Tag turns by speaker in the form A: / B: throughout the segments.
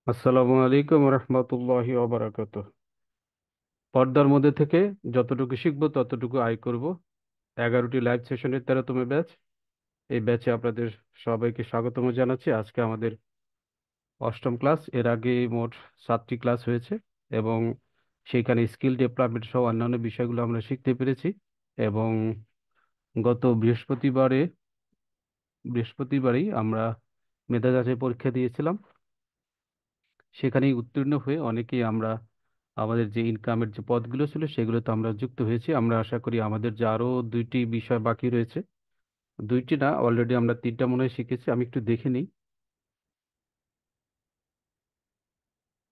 A: আসসালামু আলাইকুম রহমতুল্লাহি ওবারাকাতুহ। পর্দার মধ্যে থেকে যতটুকু শিখবো ততটুকু আয় করব। 11টি লাইভ সেশনের 13তম ব্যাচ। এই ব্যাচে আপনাদের সবাইকে স্বাগতম জানাচ্ছি। আজকে আমাদের অষ্টম ক্লাস। এর আগে মোট 7টি ক্লাস হয়েছে এবং সেইখানে স্কিল ডেভেলপমেন্ট সহ অন্যান্য বিষয়গুলো আমরা শিখতে পেরেছি। এবং গত বৃহস্পতিবারেই আমরা মেধা যাচাই পরীক্ষা দিয়েছিলাম। সেখানেই উত্তীর্ণ হয়ে অনেকেই আমরা আমাদের যে ইনকামের যে পদগুলো ছিল সেগুলোতে আমরা যুক্ত হয়েছি। আমরা আশা করি আমাদের যে আরো 2টি বিষয় বাকি রয়েছে, 2টি না, অলরেডি আমরা 3টা মনে হয় শিখেছি। আমি একটু দেখে নিই।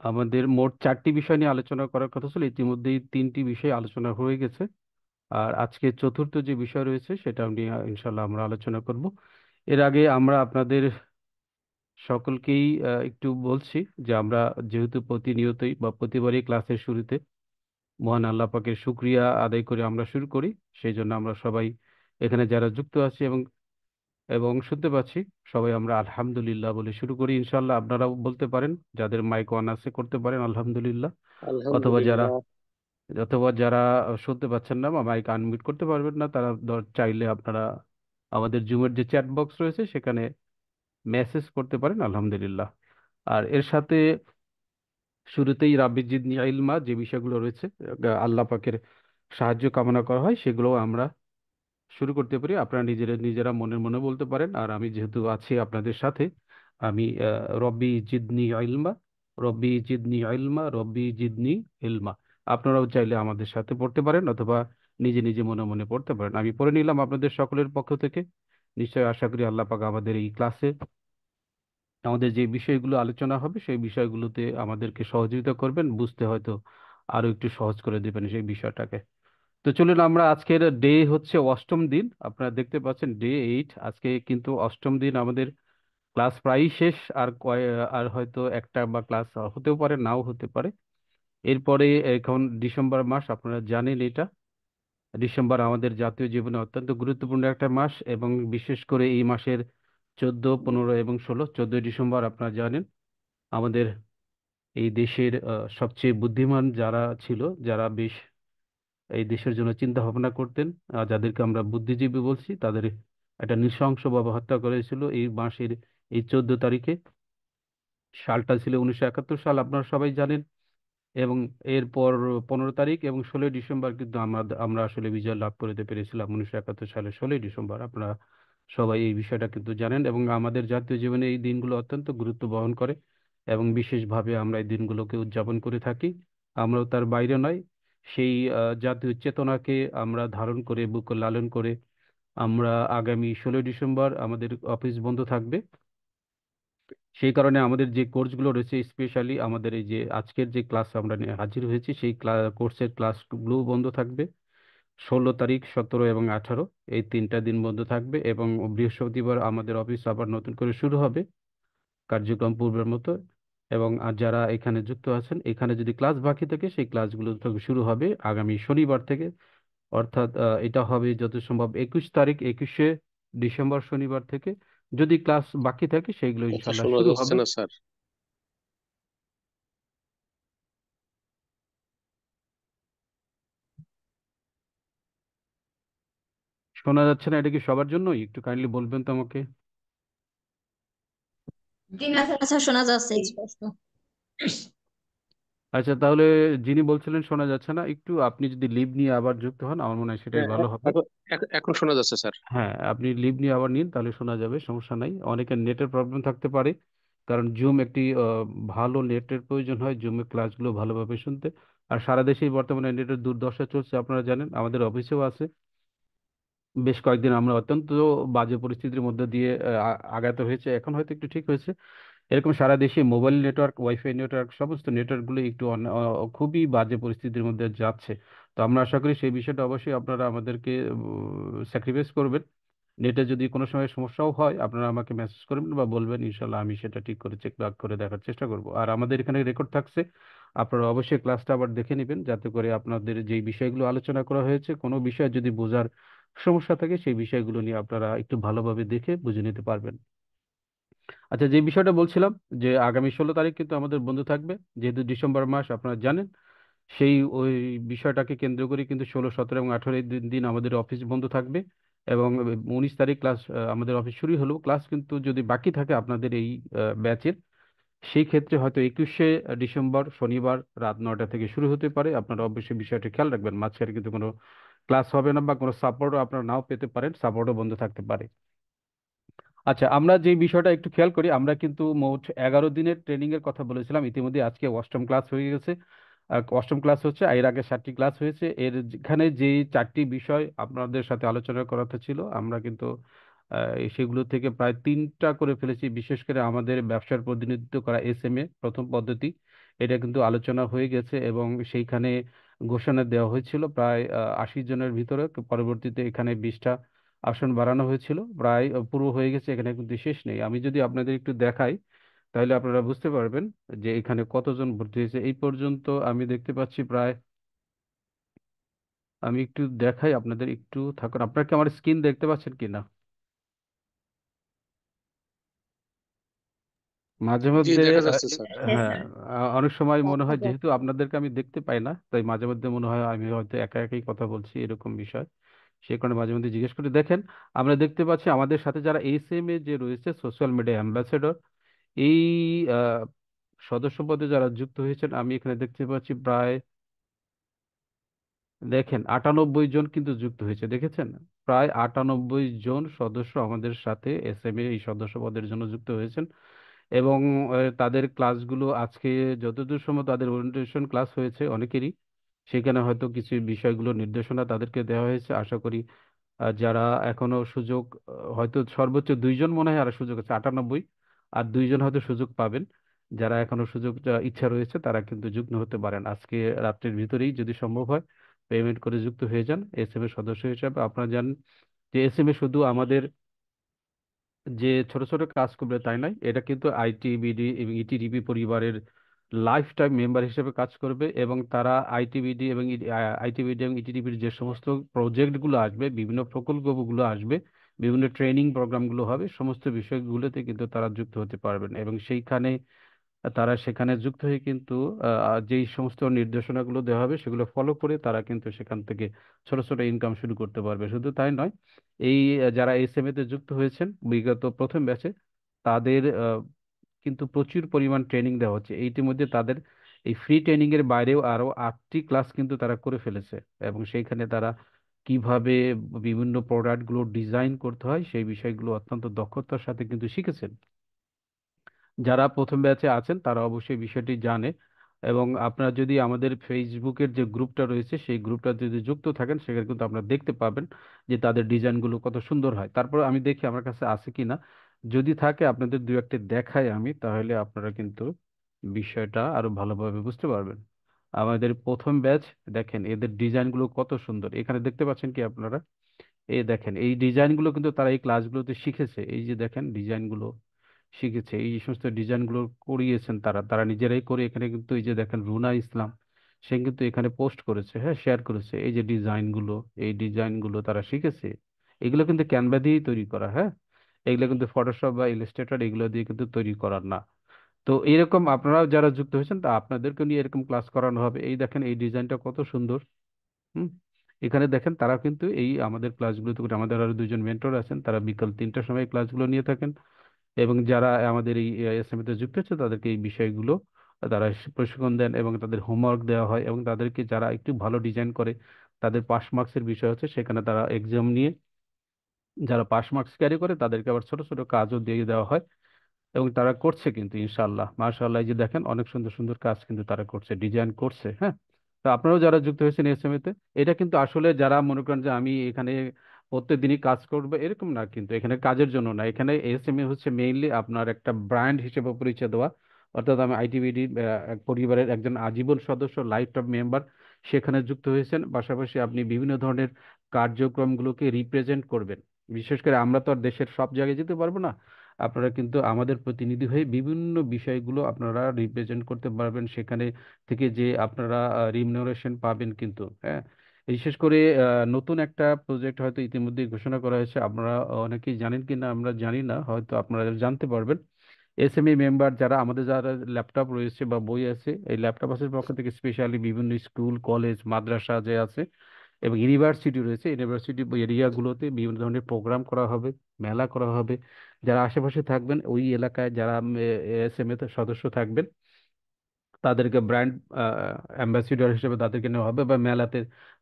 A: আমাদের মোট 4টি বিষয় নিয়ে আলোচনা করার কথা ছিল, ইতিমধ্যেই 3টি বিষয় আলোচনা হয়ে গেছে। আর আজকে চতুর্থ যে বিষয় রয়েছে সেটা নিয়ে ইনশাল্লাহ আমরা আলোচনা করব। এর আগে আমরা আপনাদের সকলকেই একটু বলছি যে আমরা যেহেতু প্রতিনিয়তই বা প্রতিবারই ক্লাসের শুরুতে মহান আল্লাহ পাকের শুক্রিয়া আদায় করে আমরা শুরু করি। সেই জন্য আমরা সবাই এখানে যারা যুক্ত আছি এবং এবং শুনতে পাচ্ছি, সবাই আমরা আলহামদুলিল্লাহ বলে শুরু করি। ইনশাল্লাহ আপনারাও বলতে পারেন, যাদের মাইক অন আছে করতে পারেন আলহামদুলিল্লাহ। অথবা যারা
B: আলহামদুলিল্লাহ।
A: অথবা যারা শুনতে পাচ্ছেন না বা মাইক আনমিউট করতে পারবেন না, তারা চাইলে আপনারা আমাদের জুমের যে চ্যাট বক্স রয়েছে সেখানে মেসেজ করতে পারেন আলহামদুলিল্লাহ। আর এর সাথে শুরুতেই রাব্বি জিদনি ইলমা যে বিষয়গুলো রয়েছে, আল্লাহ পাকের সাহায্য কামনা করা হয়, সেগুলো আমরা শুরু করতে পারি। আপনারা নিজেরা নিজেরা মনে মনে বলতে পারেন। আর আমি যেহেতু আছি আপনাদের সাথে, আমি রব্বি জিদনি ইলমা, রব্বি জিদনি ইলমা, রব্বি জিদনি ইলমা। আপনারাও চাইলে আমাদের সাথে পড়তে পারেন অথবা নিজে নিজে মনে মনে পড়তে পারেন। আমি পড়ে নিলাম আপনাদের সকলের পক্ষ থেকে। নিশ্চয় আশা করি আল্লাহ পাক আমাদের এই ক্লাসে আমাদের যে বিষয়গুলো আলোচনা হবে সেই বিষয়গুলোতে আমাদেরকে সহযোগিতা করবেন, বুঝতে হয়তো আরো একটু সহজ করে দেবেন সেই বিষয়টাকে। তো চলুন, আমরা আজকের ডে হচ্ছে অষ্টম দিন, আপনারা দেখতে পাচ্ছেন ডে 8। আজকে কিন্তু অষ্টম দিন, আমাদের ক্লাস প্রায়ই শেষ। আর হয়তো একটা বা ক্লাস হতেও পারে, নাও হতে পারে। এরপরে এখন ডিসেম্বর মাস, আপনারা জানেন এটা। ডিসেম্বর আমাদের জাতীয় জীবনে অত্যন্ত গুরুত্বপূর্ণ একটা মাস এবং বিশেষ করে এই মাসের 14, 15 এবং 16। 14ই ডিসেম্বর আপনারা জানেন আমাদের এই দেশের সবচেয়ে বুদ্ধিমান যারা ছিল, যারা বেশ এই দেশের জন্য চিন্তা ভাবনা করতেন, যাদেরকে আমরা বুদ্ধিজীবী বলছি, তাদের একটা নৃশংসভাবে হত্যা করেছিল এই মাসের এই 14 তারিখে। সালটা ছিল 1971 সাল, আপনারা সবাই জানেন। এবং এরপর 15 তারিখ এবং 16ই ডিসেম্বর কিন্তু আমরা আমরা আসলে বিজয় লাভ করতে পেরেছিলাম। 1971 সালে 16ই ডিসেম্বর, আপনারা সবাই এই বিষয়টা কিন্তু জানেন। এবং আমাদের জাতীয় জীবনে এই দিনগুলো অত্যন্ত গুরুত্ব বহন করে এবং বিশেষভাবে আমরা এই দিনগুলোকে উদযাপন করে থাকি। আমরাও তার বাইরে নয়। সেই জাতীয় চেতনাকে আমরা ধারণ করে, বুক লালন করে আমরা আগামী 16ই ডিসেম্বর আমাদের অফিস বন্ধ থাকবে। সেই কারণে আমাদের যে কোর্সগুলো রয়েছে, স্পেশালি আমাদের এই যে আজকের যে ক্লাস আমরা নিয়ে হাজির হয়েছি, সেই কোর্সের ক্লাসগুলো বন্ধ থাকবে। 16 তারিখ, 17 এবং 18 এই 3টা দিন বন্ধ থাকবে এবং বৃহস্পতিবার আমাদের অফিস আবার নতুন করে শুরু হবে, কার্যক্রম পূর্বের মতো। এবং আর যারা এখানে যুক্ত আছেন, এখানে যদি ক্লাস বাকি থাকে সেই ক্লাসগুলো শুরু হবে আগামী শনিবার থেকে। অর্থাৎ এটা হবে যত সম্ভব 21 তারিখ, 21শে ডিসেম্বর শনিবার থেকে। যদি ক্লাস বাকি থাকে সেইগুলো
B: কথা
A: ইনশাল্লাহ
B: শোনা
A: শুরু
B: যাচ্ছে
A: হবে।
B: না স্যার।
A: শোনা যাচ্ছে না? এটা কি সবার জন্যই? একটু কাইন্ডলি বলবেন তো আমাকে।
C: জি না স্যার, আচ্ছা শোনা যাচ্ছে স্পষ্ট।
A: আচ্ছা, তাহলে যিনি বলছিলেন শোনা যাচ্ছে না, একটু আপনি যদি লিভ নিয়ে আবার যুক্ত হন আমার মনে হয় সেটাই
B: হ্যাঁ,
A: ভালো হবে।
B: এখন শোনা যাচ্ছে স্যার।
A: হ্যাঁ, আপনি লিভ নিয়ে আবার নিন, তাহলে শোনা যাবে, সমস্যা নাই। অনেকের নেটের প্রবলেম থাকতে পারে, কারণ জুম একটি ভালো নেটের প্রয়োজন হয় জুমে ক্লাসগুলো ভালোভাবে শুনতে। আর সারা দেশেই বর্তমানে নেটের দুর্দশা চলছে, আপনারা জানেন, আমাদের অফিসেও আছে। বেশ কয়েকদিন আমরা অত্যন্ত বাজে পরিস্থিতির মধ্যে দিয়ে আগাতে হয়েছে, এখন হয়তো একটু ঠিক হয়েছে। এরকম সারা দেশে মোবাইল নেটওয়ার্ক, ওয়াইফাই নেটওয়ার্ক, সমস্ত নেটওয়ার্কগুলো একটু খুবই বাজে পরিস্থিতির মধ্যে যাচ্ছে। তো আমরা আশা করি সেই বিষয়টা অবশ্যই আপনারা আমাদেরকে স্যাক্রিফাইস করবেন। নেটে যদি কোনো সময় সমস্যাও হয় আপনারা আমাকে মেসেজ করবেন বা বলবেন, ইনশাল্লাহ আমি সেটা ঠিক করে চেক বাক করে দেখার চেষ্টা করব। আর আমাদের এখানে রেকর্ড থাকছে, আপনারা অবশ্যই ক্লাসটা আবার দেখে নেবেন, যাতে করে আপনাদের যেই বিষয়গুলো আলোচনা করা হয়েছে, কোনো বিষয় যদি বোঝার সমস্যা থাকে সেই বিষয়গুলো নিয়ে আপনারা একটু ভালোভাবে দেখে বুঝে নিতে পারবেন। আচ্ছা, যে বিষয়টা বলছিলাম, যে আগামী 16 তারিখ কিন্তু আমাদের বন্ধ থাকবে, যেহেতু ডিসেম্বর মাস আপনারা জানেন। সেই ওই বিষয়টাকে কেন্দ্র করে কিন্তু 16, 17 এবং 18 এই দিন দিন আমাদের অফিস বন্ধ থাকবে। এবং 19 তারিখ ক্লাস, আমাদের অফিস শুরু হলো। ক্লাস কিন্তু যদি বাকি থাকে আপনাদের এই ব্যাচের, সেই ক্ষেত্রে হয়তো 21শে ডিসেম্বর শনিবার রাত 9টা থেকে শুরু হতে পারে। আপনারা অবশ্যই বিষয়টা খেয়াল রাখবেন, মাঝখানে কিন্তু কোনো ক্লাস হবে না, বা কোনো সাপোর্টও আপনারা নাও পেতে পারেন, সাপোর্টও বন্ধ থাকতে পারে। আচ্ছা, আমরা যে বিষয়টা একটু খেয়াল করি, আমরা কিন্তু মোট 11 দিনের ট্রেনিং এর কথা বলেছিলাম। ইতিমধ্যে আজকে অষ্টম ক্লাস হয়ে গেছে। অষ্টম ক্লাস হচ্ছে, এর আগে 7টি ক্লাস হয়েছে। যেখানে যে 4টি বিষয় আপনাদের সাথে আলোচনা করা কথা ছিল, আমরা কিন্তু সেগুলো থেকে প্রায় 3টা করে ফেলেছি। বিশেষ করে আমাদের ব্যবসার প্রতিনিধিত্ব করা এসএমএ প্রথম পদ্ধতি, এটা কিন্তু আলোচনা হয়ে গেছে, এবং সেইখানে ঘোষণা দেওয়া হয়েছিল প্রায় 80 জনের ভিতরে। পরবর্তীতে এখানে 20টা আসন বাড়ানো হয়েছিল, প্রায় পুরো হয়ে গেছে। এখানে কিন্তু শেষ নেই। আমি যদি আপনাদের একটু দেখাই, তাহলে আপনারা বুঝতে পারবেন যে এখানে কতজন ভর্তি হয়েছে এই পর্যন্ত। আমি দেখতে পাচ্ছি প্রায়, আমি একটু দেখাই আপনাদের, একটু থাকুন। আপনারা কি আমার স্ক্রিন দেখতে পাচ্ছেন কি না? মাঝে
B: জি,
A: মধ্যে
B: দেখা যাচ্ছে স্যার।
C: হ্যাঁ
A: হ্যাঁ,
C: স্যার।
A: অনেক সময় মনে
C: দেখা
A: হয়
C: যাক।
A: যেহেতু আপনাদেরকে আমি দেখতে পাই না, তাই মাঝে মধ্যে মনে হয় আমি হয়তো একা একাই কথা বলছি, এরকম বিষয়। সে কারণে মাঝে মধ্যে জিজ্ঞেস করে দেখেন। আমরা দেখতে পাচ্ছি আমাদের সাথে যারা এসএমএ যে রয়েছে, সোশ্যাল মিডিয়া অ্যাম্বাসেডর, এই আহ, সদস্য পদে যারা যুক্ত হয়েছেন, আমি এখানে দেখতে পাচ্ছি প্রায়, দেখেন 98 জন কিন্তু যুক্ত হয়েছে, দেখেছেন? প্রায় 98 জন সদস্য আমাদের সাথে এসএমএ এই সদস্য পদের জন্য যুক্ত হয়েছেন। এবং তাদের ক্লাসগুলো আজকে যতদূর সম্ভব তাদের ওরিয়েন্টেশন ক্লাস হয়েছে অনেকেরই। সেখানে হয়তো কিছু বিষয়গুলো নির্দেশনা তাদেরকে দেওয়া হয়েছে, আশা করি। যারা এখনো সুযোগ, হয়তো সর্বোচ্চ 2 জন মনে হয় আর সুযোগ আছে, 98, আর 2 জন হয়তো সুযোগ পাবেন। যারা এখনো সুযোগ ইচ্ছা রয়েছে তারা কিন্তু যুক্ত হতে পারেন আজকে রাত্রের ভিতরেই, যদি সম্ভব হয় পেমেন্ট করে যুক্ত হয়ে যান এসএমএ সদস্য হিসাবে। আপনারা জানেন যে এসএমএ শুধু আমাদের যে ছোট ছোট কাজ করবে তাই নয়, এটা কিন্তু আইটিবিডি এবং ইটিডিপি পরিবারের লাইফ টাইম মেম্বার হিসেবে কাজ করবে। এবং তারা আইটিবিডি এবং ইটিডিপির যে সমস্ত প্রজেক্টগুলো আসবে, বিভিন্ন প্রকল্পগুলো আসবে, বিভিন্ন ট্রেনিং প্রোগ্রামগুলো হবে, সমস্ত বিষয়গুলোতে কিন্তু তারা যুক্ত হতে পারবেন। এবং সেইখানে তারা সেখানে যুক্ত হয়ে কিন্তু যেই সমস্ত নির্দেশনাগুলো দেওয়া হবে সেগুলো ফলো করে তারা কিন্তু সেখান থেকে ছোট ছোট ইনকাম শুরু করতে পারবে। শুধু তাই নয়, এই যারা এসএমএ তে যুক্ত হয়েছেন বিগত প্রথম ব্যাচে, তাদের কিন্তু প্রচুর পরিমাণ ট্রেনিং দেওয়া হচ্ছে। ইতিমধ্যে তাদের এই ফ্রি ট্রেনিং এর বাইরেও আরো 8টি ক্লাস কিন্তু তারা করে ফেলেছে। এবং সেইখানে তারা কিভাবে বিভিন্ন প্রোডাক্ট গুলো ডিজাইন করতে হয় সেই বিষয়গুলো অত্যন্ত দক্ষতার সাথে কিন্তু শিখেছেন। যারা প্রথম ব্যাচে আছেন তারা অবশ্যই বিষয়টি জানে। এবং আপনারা যদি আমাদের ফেসবুকের যে গ্রুপটা রয়েছে সেই গ্রুপটা যদি যুক্ত থাকেন, সেখানে কিন্তু আপনারা দেখতে পাবেন যে তাদের ডিজাইনগুলো কত সুন্দর হয়। তারপর আমি দেখি আমার কাছে আছে কিনা, যদি থাকে আপনাদের দু একটা দেখাই আমি, তাহলে আপনারা কিন্তু বিষয়টা আরো ভালোভাবে বুঝতে পারবেন। আমাদের প্রথম ব্যাচ, দেখেন এদের ডিজাইনগুলো কত সুন্দর, এখানে দেখতে পাচ্ছেন কি আপনারা? এই দেখেন এই ডিজাইনগুলো কিন্তু তারা এই ক্লাসগুলোতে শিখেছে। এই যে দেখেন ডিজাইনগুলো শিখেছে, এই সমস্ত ডিজাইনগুলো করিয়েছেন তারা, তারা নিজেরাই করে। এখানে কিন্তু এই যে দেখেন রুনা ইসলাম, সে কিন্তু এখানে পোস্ট করেছে, হ্যাঁ শেয়ার করেছে এই যে ডিজাইনগুলো, এই ডিজাইনগুলো তারা শিখেছে। এগুলো কিন্তু ক্যানভা দিয়েই তৈরি করা, হ্যাঁ। এগুলো কিন্তু ফটোশপ বা ইলাস্ট্রেটর এগুলো দিয়ে কিন্তু তৈরি করার না। তো এরকম আপনারা যারা যুক্ত হয়েছেন তা আপনাদেরকে নিয়ে এরকম ক্লাস করানো হবে। এই দেখেন এই ডিজাইনটা কত সুন্দর। হুম। এখানে দেখেন তারা কিন্তু এই আমাদের ক্লাসগুলোতে করে, আমাদের আরো 2 জন মেন্টর আছেন, তারা বিকাল 3টার সময় ক্লাসগুলো নিয়ে থাকেন। এবং যারা আমাদের এই এসএমএ তে যুক্ত হচ্ছে তাদেরকে এই বিষয়গুলো তারা প্রশিক্ষণ দেন, এবং তাদের হোমওয়ার্ক দেওয়া হয়। এবং তাদেরকে যারা একটু ভালো ডিজাইন করে, তাদের পাস মার্কসের বিষয় হচ্ছে, সেখানে তারা এক্সাম নিয়ে যারা পাস মার্কস ক্যারি করে তাদেরকে আবার ছোট ছোট কাজও দিয়ে দেওয়া হয়। এবং তারা করছে কিন্তু ইনশাল্লাহ মাশাআল্লাহ, এই যে দেখেন অনেক সুন্দর সুন্দর কাজ কিন্তু তারা করছে, ডিজাইন করছে, হ্যাঁ। তো আপনারাও যারা যুক্ত হয়েছেন এসএমএ তে, এটা কিন্তু আসলে যারা মনে করেন যে আমি এখানে প্রত্যেক দিনই কাজ করবো এরকম না, কিন্তু এখানে কাজের জন্য না। এখানে এসএমএ হচ্ছে মেইনলি আপনার একটা ব্র্যান্ড হিসেবে পরিচয় দেওয়া। অর্থাৎ আমি আইটিবিডি পরিবারের একজন আজীবন সদস্য, লাইফ টাইম মেম্বার, সেখানে যুক্ত হয়েছেন। পাশাপাশি আপনি বিভিন্ন ধরনের কার্যক্রমগুলোকে রিপ্রেজেন্ট করবেন। বিশেষ করে আমরা তো আর দেশের সব জায়গায় যেতে পারবো না, আপনারা কিন্তু আমাদের প্রতিনিধি হয়ে বিভিন্ন বিষয়গুলো আপনারা রিপ্রেজেন্ট করতে পারবেন। সেখানে থেকে যে আপনারা রিমুনারেশন পাবেন কিন্তু, হ্যাঁ। বিশেষ করে নতুন একটা প্রজেক্ট হয়তো ইতিমধ্যে ঘোষণা করা হয়েছে, আপনারা অনেকেই জানেন কিনা আমরা জানি না, হয়তো আপনারা জানতে পারবেন। এসএমই মেম্বার যারা আমাদের, যারা ল্যাপটপ রয়েছে বা বই আছে, এই ল্যাপটপ আছে পক্ষ থেকে স্পেশালি বিভিন্ন স্কুল কলেজ মাদ্রাসা যে আছে এবং ইউনিভার্সিটি রয়েছে, ইউনিভার্সিটি এরিয়াগুলোতে বিভিন্ন ধরনের প্রোগ্রাম করা হবে, মেলা করা হবে। যারা আশেপাশে থাকবেন ওই এলাকায়, যারা এসএমএ সদস্য থাকবেন, তাদেরকে ব্র্যান্ড অ্যাম্বাসিডর হিসেবে তাদেরকে নেওয়া হবে, বা মেলাতে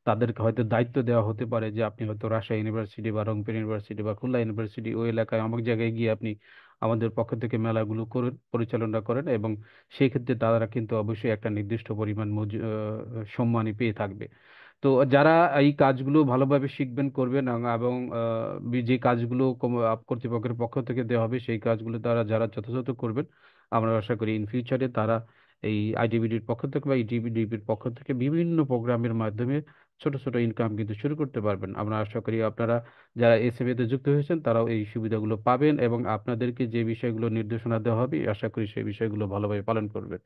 A: তাদেরকে হয়তো দায়িত্ব দেওয়া হতে পারে যে আপনি হয়তো রাজশাহী ইউনিভার্সিটি বা রংপুর ইউনিভার্সিটি বা খুলনা ইউনিভার্সিটি ওই এলাকায় অমুক জায়গায় গিয়ে আপনি আমাদের পক্ষ থেকে মেলাগুলো করেন, পরিচালনা করেন, এবং সেই ক্ষেত্রে তারা কিন্তু অবশ্যই একটা নির্দিষ্ট পরিমাণ সম্মানই পেয়ে থাকবে। তো যারা এই কাজগুলো ভালোভাবে শিখবেন করবেন এবং যে কাজগুলো কর্তৃপক্ষের পক্ষ থেকে দেওয়া হবে সেই কাজগুলো তারা যারা যথাযথ করবেন, আমরা আশা করি ইন ফিউচারে তারা এই আইডিবিডির পক্ষ থেকে বা ইডিবিডির পক্ষ থেকে বিভিন্ন প্রোগ্রামের মাধ্যমে ছোট ছোট ইনকাম কিন্তু শুরু করতে পারবেন। আমরা আশা করি আপনারা যারা এসএমএ তে যুক্ত হয়েছেন তারাও এই সুবিধাগুলো পাবেন, এবং আপনাদেরকে যে বিষয়গুলো নির্দেশনা দেওয়া হবে আশা করি সেই বিষয়গুলো ভালোভাবে পালন করবেন।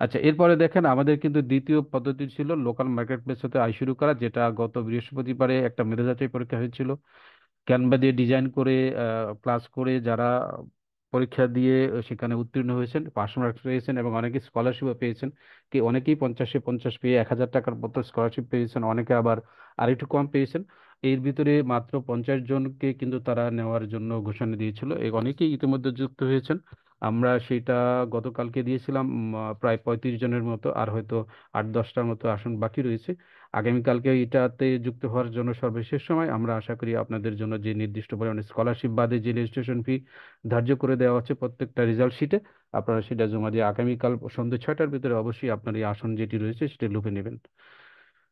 A: আচ্ছা, এরপরে দেখেন আমাদের কিন্তু দ্বিতীয় পদ্ধতি ছিল লোকাল মার্কেট প্লেস হতে আয় শুরু করা, যেটা গত বৃহস্পতিবারে একটা মেধা যাচাই পরীক্ষা হয়েছিল। ক্যানভা দিয়ে ডিজাইন করে ক্লাস করে যারা পরীক্ষা দিয়ে সেখানে উত্তীর্ণ হয়েছেন, পাস মার্কস পেয়েছেন, এবং অনেকে স্কলারশিপও পেয়েছেন। অনেকেই 50-50 পেয়ে 1,000 টাকার মতো স্কলারশিপ পেয়েছেন, অনেকে আবার আরেকটু কম পেয়েছেন। এর ভিতরে মাত্র 50 জনকে কিন্তু তারা নেওয়ার জন্য ঘোষণা দিয়েছিল, এই অনেকেই ইতিমধ্যে যুক্ত হয়েছেন। আমরা সেটা গতকালকে দিয়েছিলাম, প্রায় 35 জনের মতো, আর হয়তো 8-10টার মতো আসন বাকি রয়েছে। আগামীকালকে এটাতে যুক্ত হওয়ার জন্য সর্বশেষ সময়। আমরা আশা করি আপনাদের জন্য যে নির্দিষ্ট পরিমাণে স্কলারশিপ বাদে যে রেজিস্ট্রেশন ফি ধার্য করে দেওয়া হচ্ছে প্রত্যেকটা রেজাল্ট শিটে, আপনারা সেটা জমা দিয়ে আগামীকাল সন্ধ্যে 6টার ভিতরে অবশ্যই আপনার এই আসন যেটি রয়েছে সেটা লুপে নেবেন।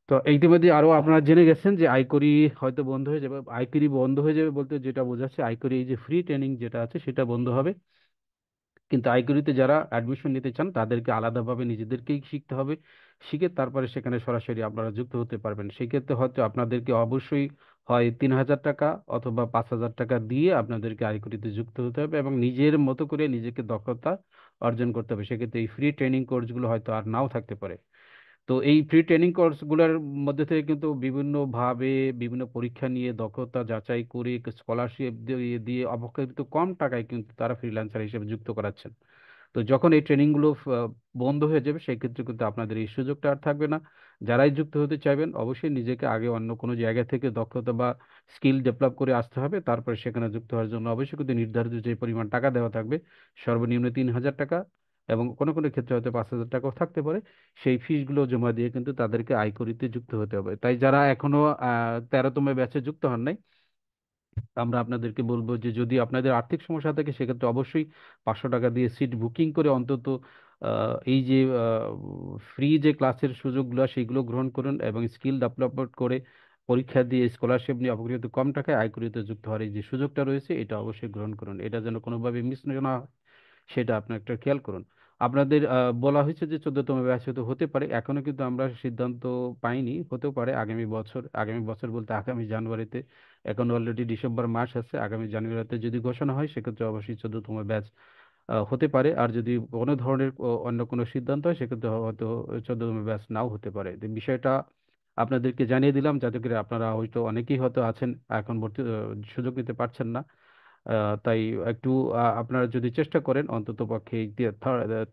A: তো ইতিমধ্যে আরো আপনারা জেনে গেছেন যে আইকরি হয়তো বন্ধ হয়ে যাবে। আইকরি বন্ধ হয়ে যাবে বলতে যেটা বোঝাচ্ছে, আইকরি এই যে ফ্রি ট্রেনিং যেটা আছে সেটা বন্ধ হবে, কিন্তু আইকিউতে যারা অ্যাডমিশন নিতে চান তাদেরকে আলাদাভাবে নিজেদেরকেই শিখতে হবে। শিখে তারপরে সেখানে সরাসরি আপনারা যুক্ত হতে পারবেন। সেক্ষেত্রে হয়তো আপনাদেরকে অবশ্যই হয় 3,000 টাকা অথবা 5,000 টাকা দিয়ে আপনাদেরকে আইকিউতে যুক্ত হতে হবে এবং নিজের মতো করে নিজেকে দক্ষতা অর্জন করতে হবে। সেক্ষেত্রে এই ফ্রি ট্রেনিং কোর্সগুলো হয়তো আর নাও থাকতে পারে। তো এই ফ্রি ট্রেনিং কোর্সগুলোর মধ্যে থেকে কিন্তু বিভিন্নভাবে বিভিন্ন পরীক্ষা নিয়ে দক্ষতা যাচাই করে স্কলারশিপ দিয়ে দিয়ে অপেক্ষাকৃত কম টাকায় কিন্তু তারা ফ্রিল্যান্সার হিসেবে যুক্ত করাচ্ছেন। তো যখন এই ট্রেনিংগুলো বন্ধ হয়ে যাবে সেই ক্ষেত্রে কিন্তু আপনাদের এই সুযোগটা আর থাকবে না। যারাই যুক্ত হতে চাইবেন অবশ্যই নিজেকে আগে অন্য কোনো জায়গা থেকে দক্ষতা বা স্কিল ডেভেলপ করে আসতে হবে, তারপরে সেখানে যুক্ত হওয়ার জন্য অবশ্যই কিন্তু নির্ধারিত যে পরিমাণ টাকা দেওয়া থাকবে, সর্বনিম্ন 3,000 টাকা, এবং কোনো কোনো ক্ষেত্রে হয়তো 5,000 টাকাও থাকতে পারে, সেই ফিসগুলো জমা দিয়ে কিন্তু তাদেরকে আইকরিতে যুক্ত হতে হবে। তাই যারা এখনো 13তম ব্যাচে যুক্ত হন নাই, আমরা আপনাদেরকে বলবো যে যদি আপনাদের আর্থিক সমস্যা থাকে সেক্ষেত্রে অবশ্যই 500 টাকা দিয়ে সিট বুকিং করে অন্তত এই যে ফ্রি যে ক্লাসের সুযোগগুলো সেইগুলো গ্রহণ করুন, এবং স্কিল ডেভেলপমেন্ট করে পরীক্ষা দিয়ে স্কলারশিপ নিয়ে অপেক্ষাকৃত কম টাকায় আইকরিতে যুক্ত হওয়ার এই যে সুযোগটা রয়েছে এটা অবশ্যই গ্রহণ করুন। এটা যেন কোনোভাবে মিস না হয় সেটা আপনি একটা খেয়াল করুন। আপনাদের বলা হয়েছে যে 14তম ব্যাচ হয়তো হতে পারে, এখনো কিন্তু আমরা সিদ্ধান্ত পাইনি, হতেও পারে আগামী বছর। আগামী বছর বলতে আগামী জানুয়ারিতে, এখন অলরেডি ডিসেম্বর মাস আছে, আগামী জানুয়ারিতে যদি ঘোষণা হয় সেক্ষেত্রে অবশ্যই 14তম ব্যাচ হতে পারে। আর যদি কোনো ধরনের অন্য কোনো সিদ্ধান্ত হয় সেক্ষেত্রে হয়তো 14তম ব্যাচ নাও হতে পারে। তো বিষয়টা আপনাদেরকে জানিয়ে দিলাম যাতে করে আপনারা হয়তো অনেকেই হয়তো আছেন এখন ভর্তি সুযোগ নিতে পারছেন না। তাই একটু আপনারা যদি চেষ্টা করেন অন্তত পক্ষে এই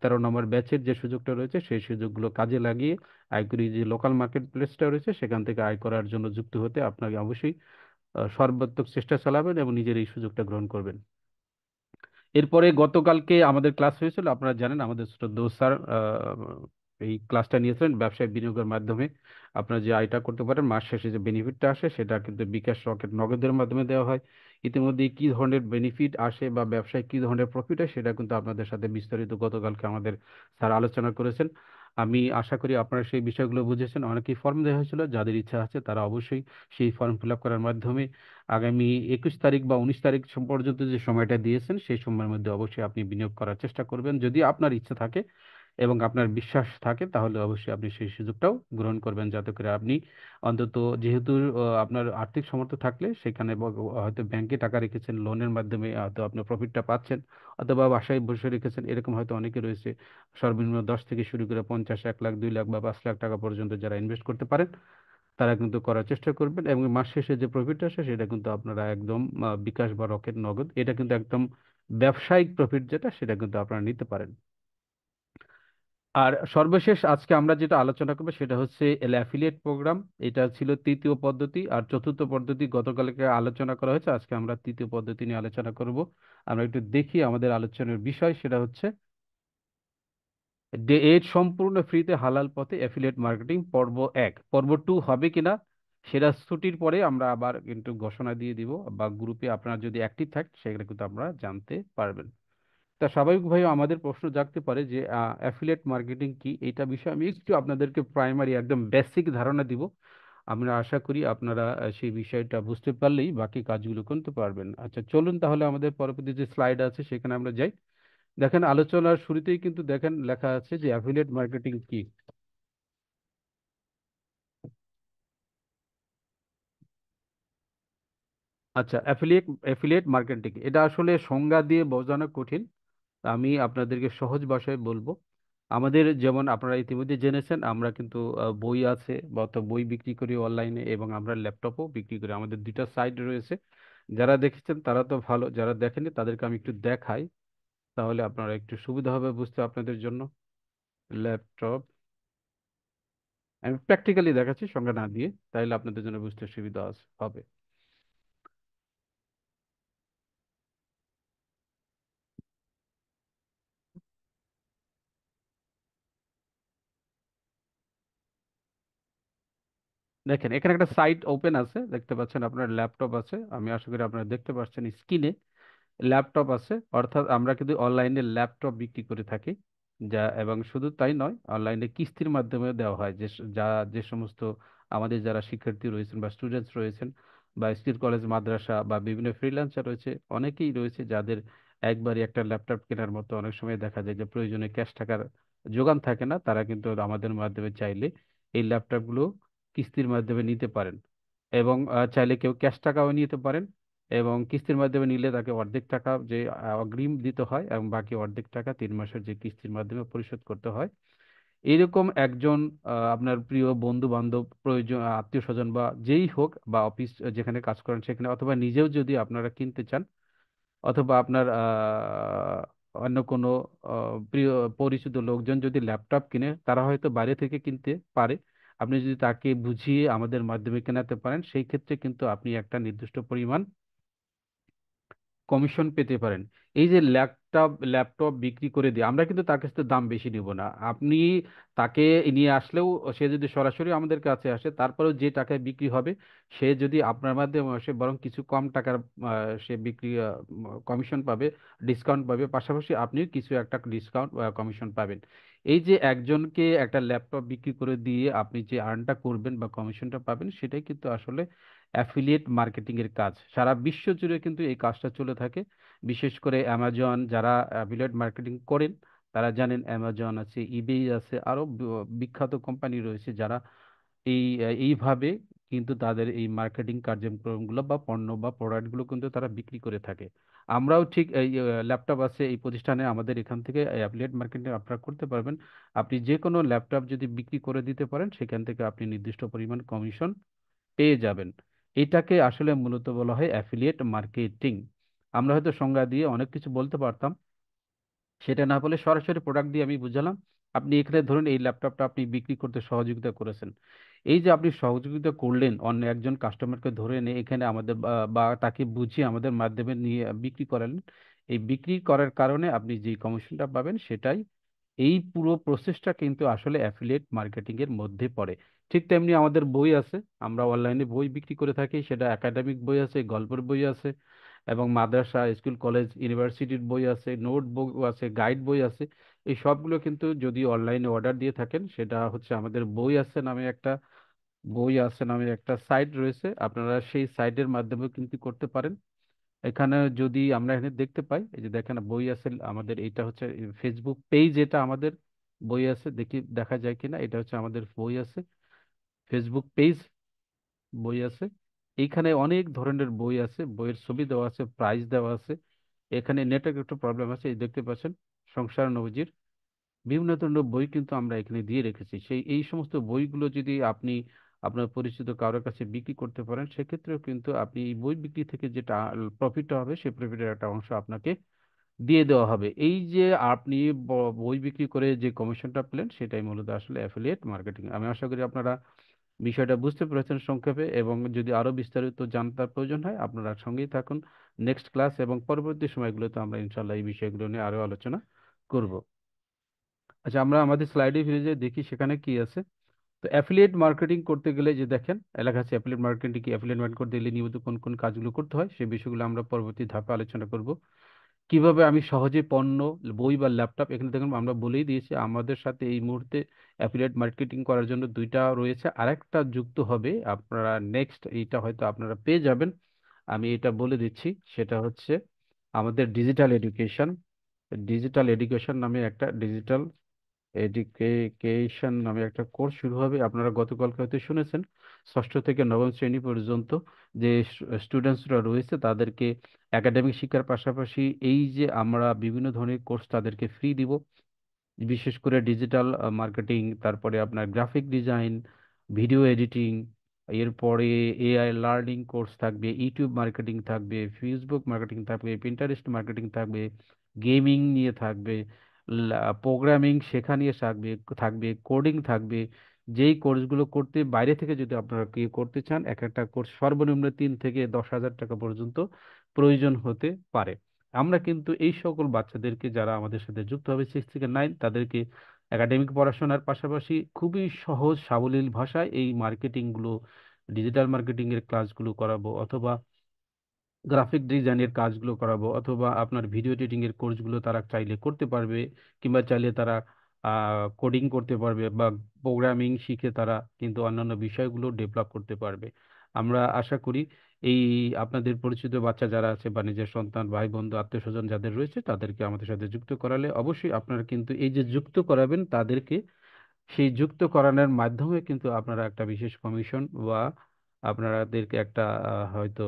A: 13 নম্বর ব্যাচের যে সুযোগটা রয়েছে সেই সুযোগগুলো কাজে লাগিয়ে আয়করি যে লোকাল মার্কেট প্লেসটা রয়েছে সেখান থেকে আয় করার জন্য যুক্ত হতে আপনাকে অবশ্যই সর্বাত্মক চেষ্টা চালাবেন এবং নিজের এই সুযোগটা গ্রহণ করবেন। এরপরে গতকালকে আমাদের ক্লাস হয়েছিল, আপনারা জানেন আমাদের শ্রদ্ধেয় স্যার এই ক্লাসটা নিয়েছিলেন ব্যবসায় বিনিয়োগের মাধ্যমে আপনারা যে আয়টা করতে পারেন, মাস শেষে যে বেনিফিটটা আসে সেটা কিন্তু বিকাশ রকেট নগদের মাধ্যমে দেওয়া হয়। ইতিমধ্যে কি ধরনের বেনিফিট আসে বা ব্যবসায় কি ধরনের প্রফিট হয় সেটা কিন্তু আপনাদের সাথে বিস্তারিত গতকালকে আমাদের স্যার আলোচনা করেছেন। আমি আশা করি আপনারা সেই বিষয়গুলো বুঝেছেন। অনেকেই ফর্ম দেওয়া হয়েছিল, যাদের ইচ্ছা আছে তারা অবশ্যই সেই ফর্ম ফিল আপ করার মাধ্যমে আগামী 21 তারিখ বা 19 তারিখ পর্যন্ত যে সময়টা দিয়েছেন সেই সময়ের মধ্যে অবশ্যই আপনি বিনিয়োগ করার চেষ্টা করবেন। যদি আপনার ইচ্ছা থাকে এবং আপনার বিশ্বাস থাকে তাহলে অবশ্যই আপনি সেই সুযোগটাও গ্রহণ করবেন, যাতে করে আপনি অন্তত, যেহেতু আপনার আর্থিক সামর্থ্য থাকলে সেখানে হয়তো ব্যাংকে টাকা রেখেছেন, লোনের মাধ্যমে হয়তো আপনি প্রফিটটা পাচ্ছেন, অথবা বাসায় বসে রেখেছেন, এরকম হয়তো অনেকে রয়েছে সর্বনিম্ন 10 থেকে শুরু করে 50, 1 লাখ, 2 লাখ বা 5 লাখ টাকা পর্যন্ত যারা ইনভেস্ট করতে পারেন তারা কিন্তু করার চেষ্টা করবেন, এবং মাস শেষে যে প্রফিটটা আসে সেটা কিন্তু আপনারা একদম বিকাশ বা রকেট নগদ, এটা কিন্তু একদম ব্যবসায়িক প্রফিট যেটা, সেটা কিন্তু আপনারা নিতে পারেন। আর সর্বশেষ আজকে আমরা যেটা আলোচনা করবো সেটা হচ্ছে অ্যাফিলিয়েট প্রোগ্রাম। এটা ছিল তৃতীয় পদ্ধতি, আর চতুর্থ পদ্ধতি গতকালকে আলোচনা করা হয়েছে। আজকে আমরা তৃতীয় পদ্ধতি নিয়ে আলোচনা করব। আমরা একটু দেখি আমাদের আলোচনার বিষয়, সেটা হচ্ছে এর সম্পূর্ণ ফ্রিতে হালাল পথে অ্যাফিলিয়েট মার্কেটিং পর্ব 1। পর্ব 2 হবে কিনা সেটা ছুটির পরে আমরা আবার কিন্তু ঘোষণা দিয়ে দিব, বা গ্রুপে আপনারা যদি অ্যাক্টিভ থাকেন সেখানে কিন্তু আপনারা জানতে পারবেন। তা স্বাভাবিকভাবে আমাদের প্রশ্ন জাগতে পারে যে অ্যাফিলিয়েট মার্কেটিং কি, এটা বিষয়ে আমি একটু আপনাদেরকে প্রাইমারি একদম বেসিক ধারণা দিব। আমরা আশা করি আপনারা সেই বিষয়টা বুঝতে পারলেই বাকি কাজগুলো করতে পারবেন। আচ্ছা, চলুন তাহলে আমাদের পরবর্তী যে স্লাইড আছে সেখানে আমরা যাই। দেখেন, আলোচনার শুরুতেই কিন্তু দেখেন লেখা আছে যে অ্যাফিলিয়েট মার্কেটিং কি। আচ্ছা, অ্যাফিলিয়েট মার্কেটিং এটা আসলে সংজ্ঞা দিয়ে বোঝানো কঠিন। আমি আপনাদেরকে সহজ ভাষায় বলবো। আমাদের যেমন আপনারা ইতিমধ্যে জেনেছেন, আমরা কিন্তু বই আছে বা অত বই বিক্রি করি অনলাইনে, এবং আমরা ল্যাপটপও বিক্রি করি। আমাদের দুইটা সাইট রয়েছে। যারা দেখেছেন তারা তো ভালো, যারা দেখেনি তাদেরকে আমি একটু দেখাই, তাহলে আপনারা একটু সুবিধা হবে বুঝতে আপনাদের জন্য। ল্যাপটপ, আমি প্র্যাকটিক্যালি দেখাচ্ছি সংজ্ঞা না দিয়ে, তাহলে আপনাদের জন্য বুঝতে সুবিধা হবে। দেখেন, এখানে একটা সাইট ওপেন আছে, দেখতে পাচ্ছেন, আপনার ল্যাপটপ আছে, আমি আশা করি আপনারা দেখতে পাচ্ছেন স্ক্রিনে। ল্যাপটপ আছে, অর্থাৎ আমরা কিন্তু অনলাইনে ল্যাপটপ বিক্রি করে থাকি। যা এবং শুধু তাই নয়, অনলাইনে কিস্তির মাধ্যমে দেওয়া হয়। যে সমস্ত আমাদের যারা শিক্ষার্থী রয়েছেন বা স্টুডেন্টস রয়েছেন, বা স্কুল কলেজ মাদ্রাসা বা বিভিন্ন ফ্রিল্যান্সার রয়েছে, অনেকেই রয়েছে যাদের একবারই একটা ল্যাপটপ কেনার মতো অনেক সময় দেখা যায় যে প্রয়োজনে ক্যাশ টাকার যোগান থাকে না, তারা কিন্তু আমাদের মাধ্যমে চাইলে এই ল্যাপটপগুলো কিস্তির মাধ্যমে নিতে পারেন। এবং চাইলে কেউ ক্যাশ টাকাও নিতে পারেন, এবং কিস্তির মাধ্যমে নিলে তাকে অর্ধেক টাকা যে অগ্রিম দিতে হয়, এবং বাকি অর্ধেক টাকা 3 মাসের যে কিস্তির মাধ্যমে পরিশোধ করতে হয়। এরকম একজন আপনার প্রিয় বন্ধু বান্ধব, প্রয়োজন আত্মীয় স্বজন বা যেই হোক, বা অফিস যেখানে কাজ করেন সেখানে, অথবা নিজেও যদি আপনারা কিনতে চান, অথবা আপনার অন্য কোনো প্রিয় পরিচিত লোকজন যদি ল্যাপটপ কিনে, তারা হয়তো বাইরে থেকে কিনতে পারে। আপনি যদি তাকে বুঝিয়ে আমাদের মাধ্যমে কেনাতে পারেন, সেই ক্ষেত্রে কিন্তু আপনি একটা নির্দিষ্ট পরিমাণ কমিশন পেতে পারেন। এই যে ল্যাপটপ ল্যাপটপ বিক্রি করে দিয়ে আমরা কিন্তু তার কাছ থেকে দাম বেশি নিব না। আপনি তাকে নিয়ে আসলেও, সে যদি সরাসরি আমাদের কাছে আসে, তারপরেও যে টাকায় বিক্রি হবে, সে যদি আপনার মাধ্যমে আসে বরং কিছু কম টাকার সে বিক্রি কমিশন পাবে, ডিসকাউন্ট পাবে। পাশাপাশি আপনিও কিছু একটা ডিসকাউন্ট কমিশন পাবেন। এই যে একজনকে একটা ল্যাপটপ বিক্রি করে দিয়ে আপনি যে আর্নটা করবেন বা কমিশনটা পাবেন, সেটাই কিন্তু আসলে অ্যাফিলিয়েট মার্কেটিং এর কাজ। সারা বিশ্ব জুড়ে কিন্তু এই কাজটা চলে থাকে। বিশেষ করে অ্যামাজন, যারা অ্যাফিলিয়েট মার্কেটিং করেন তারা জানেন, অ্যামাজন আছে, ইবেই আছে, আরো বিখ্যাত কোম্পানি রয়েছে যারা এইভাবে কিন্তু তাদের এই মার্কেটিং কার্যক্রমগুলো বা পণ্য বা প্রোডাক্টগুলো কিন্তু তারা বিক্রি করে থাকে। আমরাও ঠিক এই ল্যাপটপ আছে এই প্রতিষ্ঠানে, আমাদের এখান থেকে অ্যাফিলিয়েট মার্কেটিং আপনারা করতে পারবেন। আপনি যে কোনো ল্যাপটপ যদি বিক্রি করে দিতে পারেন, সেখান থেকে আপনি নির্দিষ্ট পরিমাণ কমিশন পেয়ে যাবেন। এটাকে আসলে মূলত বলা হয় অ্যাফিলিয়েট মার্কেটিং। আমরা হয়তো সংজ্ঞা দিয়ে অনেক কিছু বলতে পারতাম, সেটা না বলে সরাসরি প্রোডাক্ট দিয়ে আমি বুঝালাম। আপনি এখানে ধরুন এই ল্যাপটপটা আপনি বিক্রি করতে সহযোগিতা করেছেন। এই যে আপনি সহযোগিতা করলেন, অন্য একজন কাস্টমারকে ধরে এনে এখানে আমাদের বা তাকে বুঝিয়ে আমাদের মাধ্যমে নিয়ে বিক্রি করালেন। এই বিক্রি করার কারণে আপনি যে কমিশনটা পাবেন, সেটাই এই পুরো প্রসেসটা কিন্তু আসলে অ্যাফিলিয়েট মার্কেটিং এর মধ্যে পড়ে। ঠিক তেমনি আমাদের বই আছে, আমরা অনলাইনে বই বিক্রি করে থাকি। সেটা একাডেমিক বই আছে, গল্পের বই আছে, এবং মাদ্রাসা, স্কুল, কলেজ, ইউনিভার্সিটির বই আছে, নোট বই আছে, গাইড বই আছে। এই সবগুলো কিন্তু যদি অনলাইনে অর্ডার দিয়ে থাকেন, সেটা হচ্ছে আমাদের বই আছে নামে একটা সাইট রয়েছে, আপনারা সেই সাইটের মাধ্যমে কিন্তু করতে পারেন। এখানে যদি আমরা এখানে দেখতে পাই, এই যে দেখেন বই আছে আমাদের, এটা হচ্ছে ফেসবুক পেজ, এটা আমাদের বই আছে, দেখি দেখা যায় কিনা, এটা হচ্ছে আমাদের বই আছে, ফেসবুক পেজ, বই আছে। এইখানে অনেক ধরনের বই আছে, বইয়ের ছবি দেওয়া আছে, প্রাইস দেওয়া আছে। এখানে নেটওয়ার্ক একটু প্রবলেম আছে, এই দেখতে পাচ্ছেন, সংসার নবজির বিভিন্ন ধরনের বই কিন্তু আমরা এখানে দিয়ে রেখেছি। এই সমস্ত বইগুলো যদি আপনি আপনার পরিচিত কারোর কাছে বিক্রি করতে পারেন, সেক্ষেত্রেও কিন্তু আপনি এই বই বিক্রি থেকে যেটা প্রফিটটা হবে, সেই প্রফিটের একটা অংশ আপনাকে দিয়ে দেওয়া হবে। এই যে আপনি বই বিক্রি করে যে কমিশনটা পেলেন সেটাই মূলত আসলে অ্যাফিলিয়েট মার্কেটিং। আমি আশা করি আপনারা বিষয়টা বুঝতে পেরেছেন সংক্ষেপে, এবং যদি আরো বিস্তারিত জানতার প্রয়োজন হয় আপনারা সঙ্গেই থাকুন নেক্সট ক্লাস এবং পরবর্তী সময়গুলোতে আমরা ইনশাল্লাহ এই বিষয়গুলো নিয়ে আরো আলোচনা করব। আচ্ছা, আমরা আমাদের স্লাইডে ফিরে যাই, দেখি সেখানে কি আছে। তো অ্যাফিলিয়েট মার্কেটিং করতে গেলে যে দেখেন লেখা আছে অ্যাফিলিয়েট মার্কেটিং কি, অ্যাফিলিয়েট মার্কেটিং করতে গেলে নিয়মিত কোন কোন কাজগুলো করতে হয় সেই বিষয়গুলো আমরা পরবর্তী ধাপে আলোচনা করব। কিভাবে আমি সহজে পণ্য, বই বা ল্যাপটপ, এখানে দেখুন আমরা বলেই দিয়েছি আমাদের সাথে এই মুহূর্তে অ্যাফিলিয়েট মার্কেটিং করার জন্য দুইটা রয়েছে, আরেকটা যুক্ত হবে আপনারা নেক্সট, এইটা হয়তো আপনারা পেয়ে যাবেন, আমি এটা বলে দিচ্ছি। সেটা হচ্ছে আমাদের ডিজিটাল এডুকেশন। ডিজিটাল এডুকেশন নামে একটা ডিজিটাল এডুকেশন নামে একটা কোর্স শুরু হবে। আপনারা গতকালকে হয়তো শুনেছেন, ষষ্ঠ থেকে নবম শ্রেণী পর্যন্ত যে স্টুডেন্টসরা রয়েছে তাদেরকে একাডেমিক শিক্ষার পাশাপাশি এই যে আমরা বিভিন্ন ধরনের কোর্স তাদেরকে ফ্রি দিব। বিশেষ করে ডিজিটাল মার্কেটিং, তারপরে আপনার গ্রাফিক ডিজাইন, ভিডিও এডিটিং, এরপরে এআই লার্নিং কোর্স থাকবে, ইউটিউব মার্কেটিং থাকবে, ফেসবুক মার্কেটিং থাকবে, পিন্টারেস্ট মার্কেটিং থাকবে, গেমিং নিয়ে থাকবে, প্রোগ্রামিং শেখা নিয়ে থাকবে, থাকবে কোডিং থাকবে। যেই কোর্সগুলো করতে বাইরে থেকে যদি আপনারা কি করতে চান, এক একটা কোর্স সর্বনিম্ন 3 থেকে 10 হাজার টাকা পর্যন্ত প্রয়োজন হতে পারে। আমরা কিন্তু এই সকল বাচ্চাদেরকে যারা আমাদের সাথে যুক্ত হবে 6 থেকে 9, তাদেরকে একাডেমিক পড়াশোনার পাশাপাশি খুবই সহজ সাবলীল ভাষায় এই মার্কেটিং গুলো, ডিজিটাল মার্কেটিং এর ক্লাসগুলো করাবো, অথবা গ্রাফিক ডিজাইনের কাজগুলো করাবো, অথবা আপনার ভিডিও এডিটিং এর কোর্সগুলো তারা চাইলে করতে পারবে, কিংবা চাইলে তারা কোডিং করতে পারবে, বা প্রোগ্রামিং শিখে তারা কিন্তু অন্যান্য বিষয়গুলো ডেভেলপ করতে পারবে। আমরা আশা করি এই আপনাদের পরিচিত বাচ্চা যারা আছে বা নিজের সন্তান, ভাই বন্ধু, আত্মীয় স্বজন যাদের রয়েছে তাদেরকে আমাদের সাথে যুক্ত করালে অবশ্যই আপনারা কিন্তু এই যে যুক্ত করাবেন তাদেরকে, সেই যুক্ত করানোর মাধ্যমে কিন্তু আপনারা একটা বিশেষ কমিশন বা আপনাদেরকে একটা হয়তো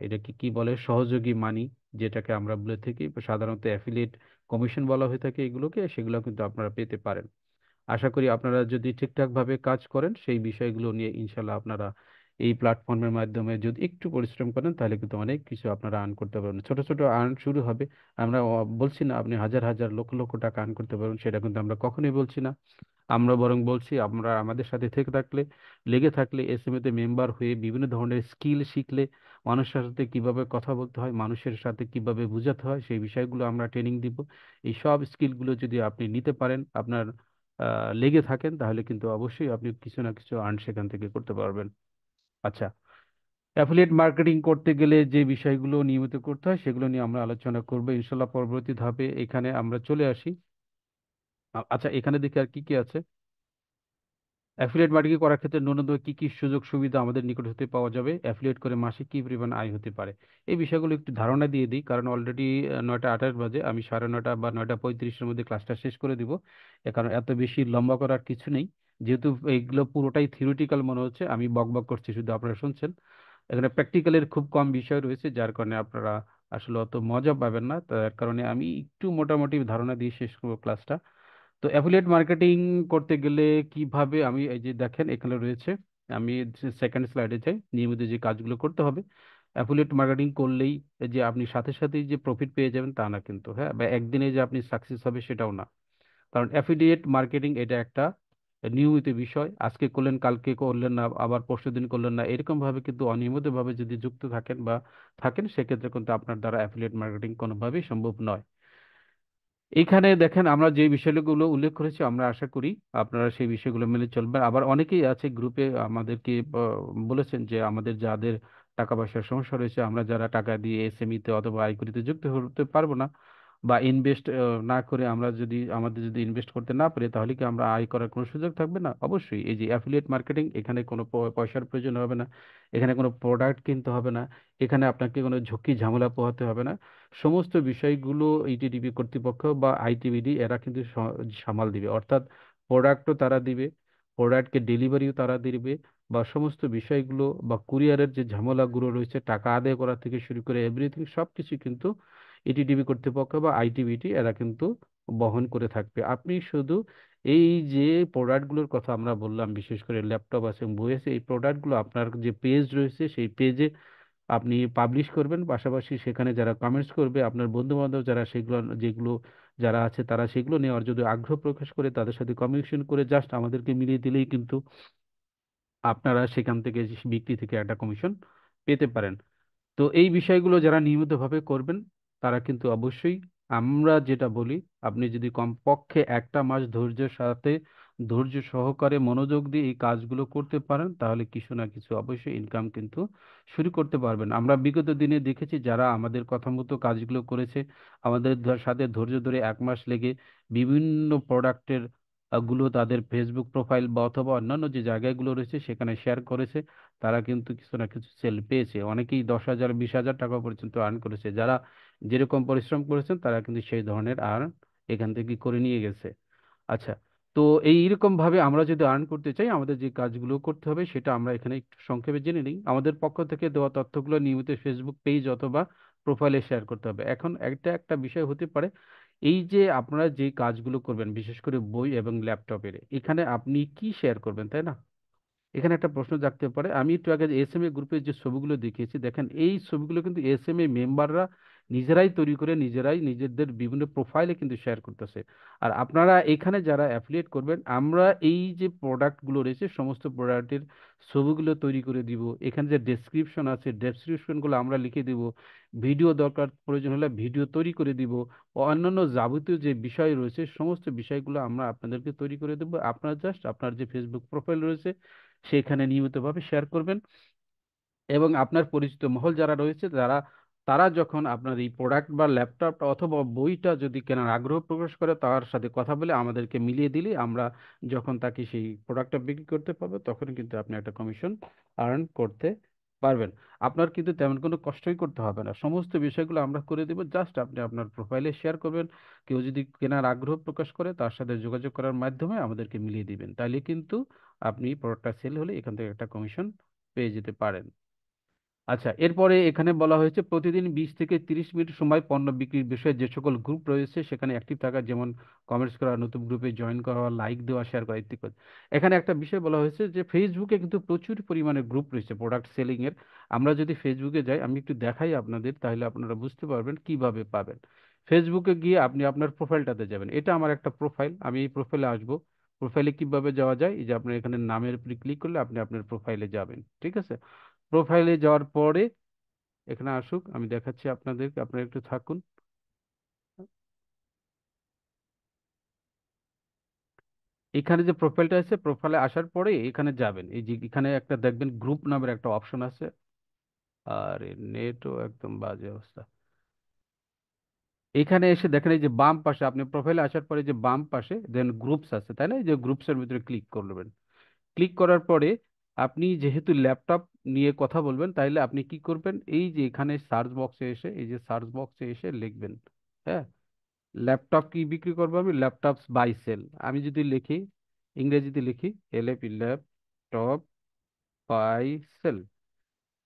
A: এটাকে কি বলে সহযোগী মানি, যেটাকে আমরা বলে থাকি সাধারণত অ্যাফিলিয়েট কমিশন বলা হয়ে থাকে এগুলোকে, সেগুলো কিন্তু আপনারা পেতে পারেন। আশা করি আপনারা যদি ঠিকঠাকভাবে কাজ করেন সেই বিষয়গুলো নিয়ে ইনশাল্লাহ আপনারা এই প্ল্যাটফর্মের মাধ্যমে যদি একটু পরিশ্রম করেন তাহলে কিন্তু অনেক কিছু আপনারা আর্ন করতে পারবেন। ছোট ছোট আর্ন শুরু হবে। আমরা বলছি না আপনি হাজার হাজার লক্ষ লক্ষ টাকা আর্ন করতে পারবেন, সেটা কিন্তু আমরা কখনোই বলছি না। আমরা বরং বলছি আমরা আমাদের সাথে থেকে থাকলে, লেগে থাকলে, এসএমএ তে মেম্বার হয়ে বিভিন্ন ধরনের স্কিল শিখলে, মানুষের সাথে কিভাবে কথা বলতে হয়, মানুষের সাথে কিভাবে বোঝাতে হয় সেই বিষয়গুলো আমরা ট্রেনিং দিব। এই সব স্কিলগুলো যদি আপনি নিতে পারেন, আপনার লেগে থাকেন, তাহলে কিন্তু অবশ্যই আপনি কিছু না কিছু আর্ন সেখান থেকে করতে পারবেন। আচ্ছা, অ্যাফিলিয়েট মার্কেটিং করতে গেলে যে বিষয়গুলো নিয়মিত করতে হয় সেগুলো নিয়ে আমরা আলোচনা করবো ইনশাল্লাহ পরবর্তী ধাপে। এখানে আমরা চলে আসি। আচ্ছা, এখানে দেখি আর কি কি আছে। অ্যাফিলিয়েট মার্কেটিং করার ক্ষেত্রে ন্যূনতম কি কি সুযোগ সুবিধা আমাদের নিকট হতে পাওয়া যাবে, অ্যাফিলিয়েট করে মাসে কি পরিমাণ আয় হতে পারে, এই বিষয়গুলো একটু ধারণা দিয়ে দিই, কারণ অলরেডি 9টা 28 বাজে, আমি 9:30 বা 9টা 35-এর মধ্যে ক্লাসটা শেষ করে দিব। এ কারণ এত বেশি লম্বা করার কিছু নেই, যেহেতু এইগুলো পুরোটাই থিওরিটিক্যাল মনে হচ্ছে, আমি বক বক করছি শুধু আপনারা শুনছেন। এখানে প্র্যাকটিক্যালের খুব কম বিষয় রয়েছে, যার কারণে আপনারা আসলে অত মজা পাবেন না, তার কারণে আমি একটু মোটামুটি ধারণা দিয়ে শেষ করবো ক্লাসটা। তো অ্যাফিলিয়েট মার্কেটিং করতে গেলে কিভাবে, আমি এই যে দেখেন এখানে রয়েছে, আমি সেকেন্ড স্লাইডে যাই, নিয়মিত যে কাজগুলো করতে হবে। অ্যাফিলিয়েট মার্কেটিং করলেই যে আপনি সাথে সাথেই যে প্রফিট পেয়ে যাবেন তা না কিন্তু, হ্যাঁ, বা একদিনে যে আপনি সাকসেস হবে সেটাও না। কারণ অ্যাফিলিয়েট মার্কেটিং এটা একটা নিয়মিত বিষয়, আজকে করলেন কালকে করলেন না, আবার পরশুদিন করলেন না, এরকম ভাবে কিন্তু অনিয়মিত ভাবে যদি যুক্ত থাকেন বা থাকেন সেক্ষেত্রে কিন্তু আপনার দ্বারা অ্যাফিলিয়েট মার্কেটিং কোনোভাবেই সম্ভব নয়। এইখানে দেখেন আমরা যে বিষয়গুলো উল্লেখ করেছি, আমরা আশা করি আপনারা সেই বিষয়গুলো মেনে চলবেন। আবার অনেকেই আছে গ্রুপে আমাদেরকে বলেছেন যে আমাদের যাদের টাকা পয়সার সমস্যা রয়েছে, আমরা যারা টাকা দিয়ে এসএমই তে অথবা আইকুরিতে যুক্ত হতে পারবো না, বা ইনভেস্ট না করে আমরা যদি আমাদের যদি ইনভেস্ট করতে না পারি, তাহলে কি আমরা আয় করার কোনো সুযোগ থাকবে না? অবশ্যই। এই যে অ্যাফিলিয়েট মার্কেটিং, এখানে কোনো পয়সার প্রয়োজন হবে না, এখানে কোনো প্রোডাক্ট কিনতে হবে না, এখানে আপনাকে কোনো ঝুঁকি ঝামেলা পোহাতে হবে না। সমস্ত বিষয়গুলো ইটিডিপি কর্তৃপক্ষ বা আইটিবিডি এরা কিন্তু সামাল দিবে, অর্থাৎ প্রোডাক্টও তারা দিবে, প্রোডাক্টকে ডেলিভারিও তারা দিবে, বা সমস্ত বিষয়গুলো বা কুরিয়ারের যে ঝামেলাগুলো রয়েছে টাকা আদায় করা থেকে শুরু করে এভরিথিং সবকিছু কিন্তু ইটিডিবি কর্তৃপক্ষ বা আইটিবিটি এরা কিন্তু বহন করে থাকবে। আপনি শুধু এই যে প্রোডাক্টগুলোর কথা আমরা বললাম, বিশেষ করে ল্যাপটপ আছে, বই আছে, এই প্রোডাক্টগুলো আপনার যে পেজ রয়েছে সেই পেজে আপনি পাবলিশ করবেন, পাশাপাশি সেখানে যারা কমেন্টস করবে আপনার বন্ধু বান্ধব যারা সেগুলো যেগুলো যারা আছে তারা সেগুলো নেওয়ার যদি আগ্রহ প্রকাশ করে তাদের সাথে কমিউনিকেশন করে জাস্ট আমাদেরকে মিলিয়ে দিলেই কিন্তু আপনারা সেখান থেকে বিক্রি থেকে একটা কমিশন পেতে পারেন। তো এই বিষয়গুলো যারা নিয়মিতভাবে করবেন তারা কিন্তু অবশ্যই, আমরা যেটা বলি, আপনি যদি কমপক্ষে একটা মাস ধৈর্যের সাথে ধৈর্য সহকারে মনোযোগ দিয়ে এই কাজগুলো করতে পারেন তাহলে কিছু না কিছু অবশ্যই ইনকাম কিন্তু শুরু করতে পারবেন। আমরা বিগত দিনে দেখেছি যারা আমাদের কথা মতো কাজগুলো করেছে, আমাদের সাথে ধৈর্য ধরে এক মাস লেগে বিভিন্ন প্রোডাক্টের গুলো তাদের ফেসবুক প্রোফাইল বা অথবা অন্যান্য যে জায়গাগুলো রয়েছে সেখানে শেয়ার করেছে, তারা কিন্তু কিছু না কিছু সেল পেয়েছে। অনেকেই 10,000 20,000 টাকা পর্যন্ত আর্ন করেছে। যারা যেরকম পরিশ্রম করেছেন তারা কিন্তু সেই ধরনের আর্ন এখান থেকে করে নিয়ে গেছে। আচ্ছা, তো এইরকম ভাবে আমরা যদি আর্ন করতে চাই আমাদের যে কাজগুলো করতে হবে সেটা আমরা এখানে একটু সংক্ষেপে জেনে নিই। আমাদের পক্ষ থেকে দেওয়া তথ্যগুলো নিয়মিত ফেসবুক পেজ অথবা প্রোফাইলে শেয়ার করতে হবে। এখন একটা একটা বিষয় হতে পারে, এই যে আপনারা যে কাজগুলো করবেন বিশেষ করে বই এবং ল্যাপটপের, এখানে আপনি কি শেয়ার করবেন, তাই না? এখানে একটা প্রশ্ন জাগতে পারে। আমি একটু আগে এসএমএ গ্রুপের যে ছবিগুলো দেখিয়েছি দেখেন, এই ছবিগুলো কিন্তু এসএমএ মেম্বাররা নিজেরাই তৈরি করে নিজেরাই নিজেদের বিভিন্ন প্রোফাইলে কিন্তু শেয়ার করতেছে। আর আপনারা এখানে যারা অ্যাফিলিয়েট করবেন, আমরা এই যে প্রোডাক্টগুলো রয়েছে সমস্ত প্রোডাক্টের ছবিগুলো তৈরি করে দিব, এখানে যে ডেসক্রিপশন আছে ডেসক্রিপশনগুলো আমরা লিখে দিব, ভিডিও দরকার প্রয়োজন হলে ভিডিও তৈরি করে দিব, ও অন্যান্য যাবতীয় যে বিষয় রয়েছে সমস্ত বিষয়গুলো আমরা আপনাদেরকে তৈরি করে দেবো। আপনারা জাস্ট আপনার যে ফেসবুক প্রোফাইল রয়েছে সেখানে নিয়মিতভাবে শেয়ার করবেন, এবং আপনার পরিচিত মহল যারা রয়েছে যারা, তারা যখন আপনার এই প্রোডাক্ট বা ল্যাপটপ অথবা বইটা যদি কেনার আগ্রহ প্রকাশ করে তার সাথে কথা বলে আমাদেরকে মিলিয়ে দিলে আমরা যখন তাকে সেই প্রোডাক্টটা বিক্রি করতে পারবো তখন কিন্তু আপনি একটা কমিশন আর্ন করতে পারবেন। আপনার কিন্তু তেমন কোনো কষ্টই করতে হবে না, সমস্ত বিষয়গুলো আমরা করে দেবো, জাস্ট আপনি আপনার প্রোফাইলে শেয়ার করবেন। কেউ যদি কেনার আগ্রহ প্রকাশ করে তার সাথে যোগাযোগ করার মাধ্যমে আমাদেরকে মিলিয়ে দিবেন, তাহলে কিন্তু আপনি প্রোডাক্টটা সেল হলে এখান থেকে একটা কমিশন পেয়ে যেতে পারেন। আচ্ছা, এরপরে এখানে বলা হয়েছে প্রতিদিন 20 থেকে 30 মিনিট সময় পণ্য বিক্রির বিষয়ে যে সকল গ্রুপ রয়েছে সেখানে অ্যাক্টিভ থাকা, যেমন কমেন্টস করা, নতুন গ্রুপে জয়েন করা, লাইক দেওয়া, শেয়ার করা ইত্যাদি। এখানে একটা বিষয় বলা হয়েছে যে ফেসবুকে কিন্তু প্রচুর পরিমাণে গ্রুপ রয়েছে প্রোডাক্ট সেলিং এর। আমরা যদি ফেসবুকে যাই, আমি একটু দেখাই আপনাদের তাহলে আপনারা বুঝতে পারবেন কিভাবে পাবেন। ফেসবুকে গিয়ে আপনি আপনার প্রোফাইলটাতে যাবেন, এটা আমার একটা প্রোফাইল, আমি এই প্রোফাইলে আসবো। প্রোফাইলে কিভাবে যাওয়া যায়, এই যে আপনার এখানে নামের উপরে ক্লিক করলে আপনি আপনার প্রোফাইলে যাবেন, ঠিক আছে? প্রোফাইলে যাওয়ার পরে এখানে আসুক, আমি দেখাচ্ছি আপনাদেরকে, আপনারা একটু থাকুন। এখানে যে প্রোফাইলটা আছে প্রোফাইলে আসার পরে এখানে যাবেন, এই যে এখানে একটা দেখবেন গ্রুপ নামের একটা অপশন আছে। আর নেটও একদম বাজে অবস্থা। এখানে এসে দেখেন এই যে বাম পাশে আপনি প্রোফাইলে আসার পরে যে বাম পাশে দেন গ্রুপস আছে, তাই না? এই যে গ্রুপসের ভিতরে ক্লিক করবেন। ক্লিক করার পরে আপনি যেহেতু ল্যাপটপ নিয়ে কথা বলবেন তাইলে আপনি কি করবেন, এই যে এখানে সার্চ বক্সে এসে এই যে সার্চ বক্সে এসে লিখবেন, হ্যাঁ, ল্যাপটপ কি বিক্রি করবো আমি, ল্যাপটপস বাই সেল। আমি যদি লিখি, ইংরেজিতে লিখি, LAP laptop buy sell.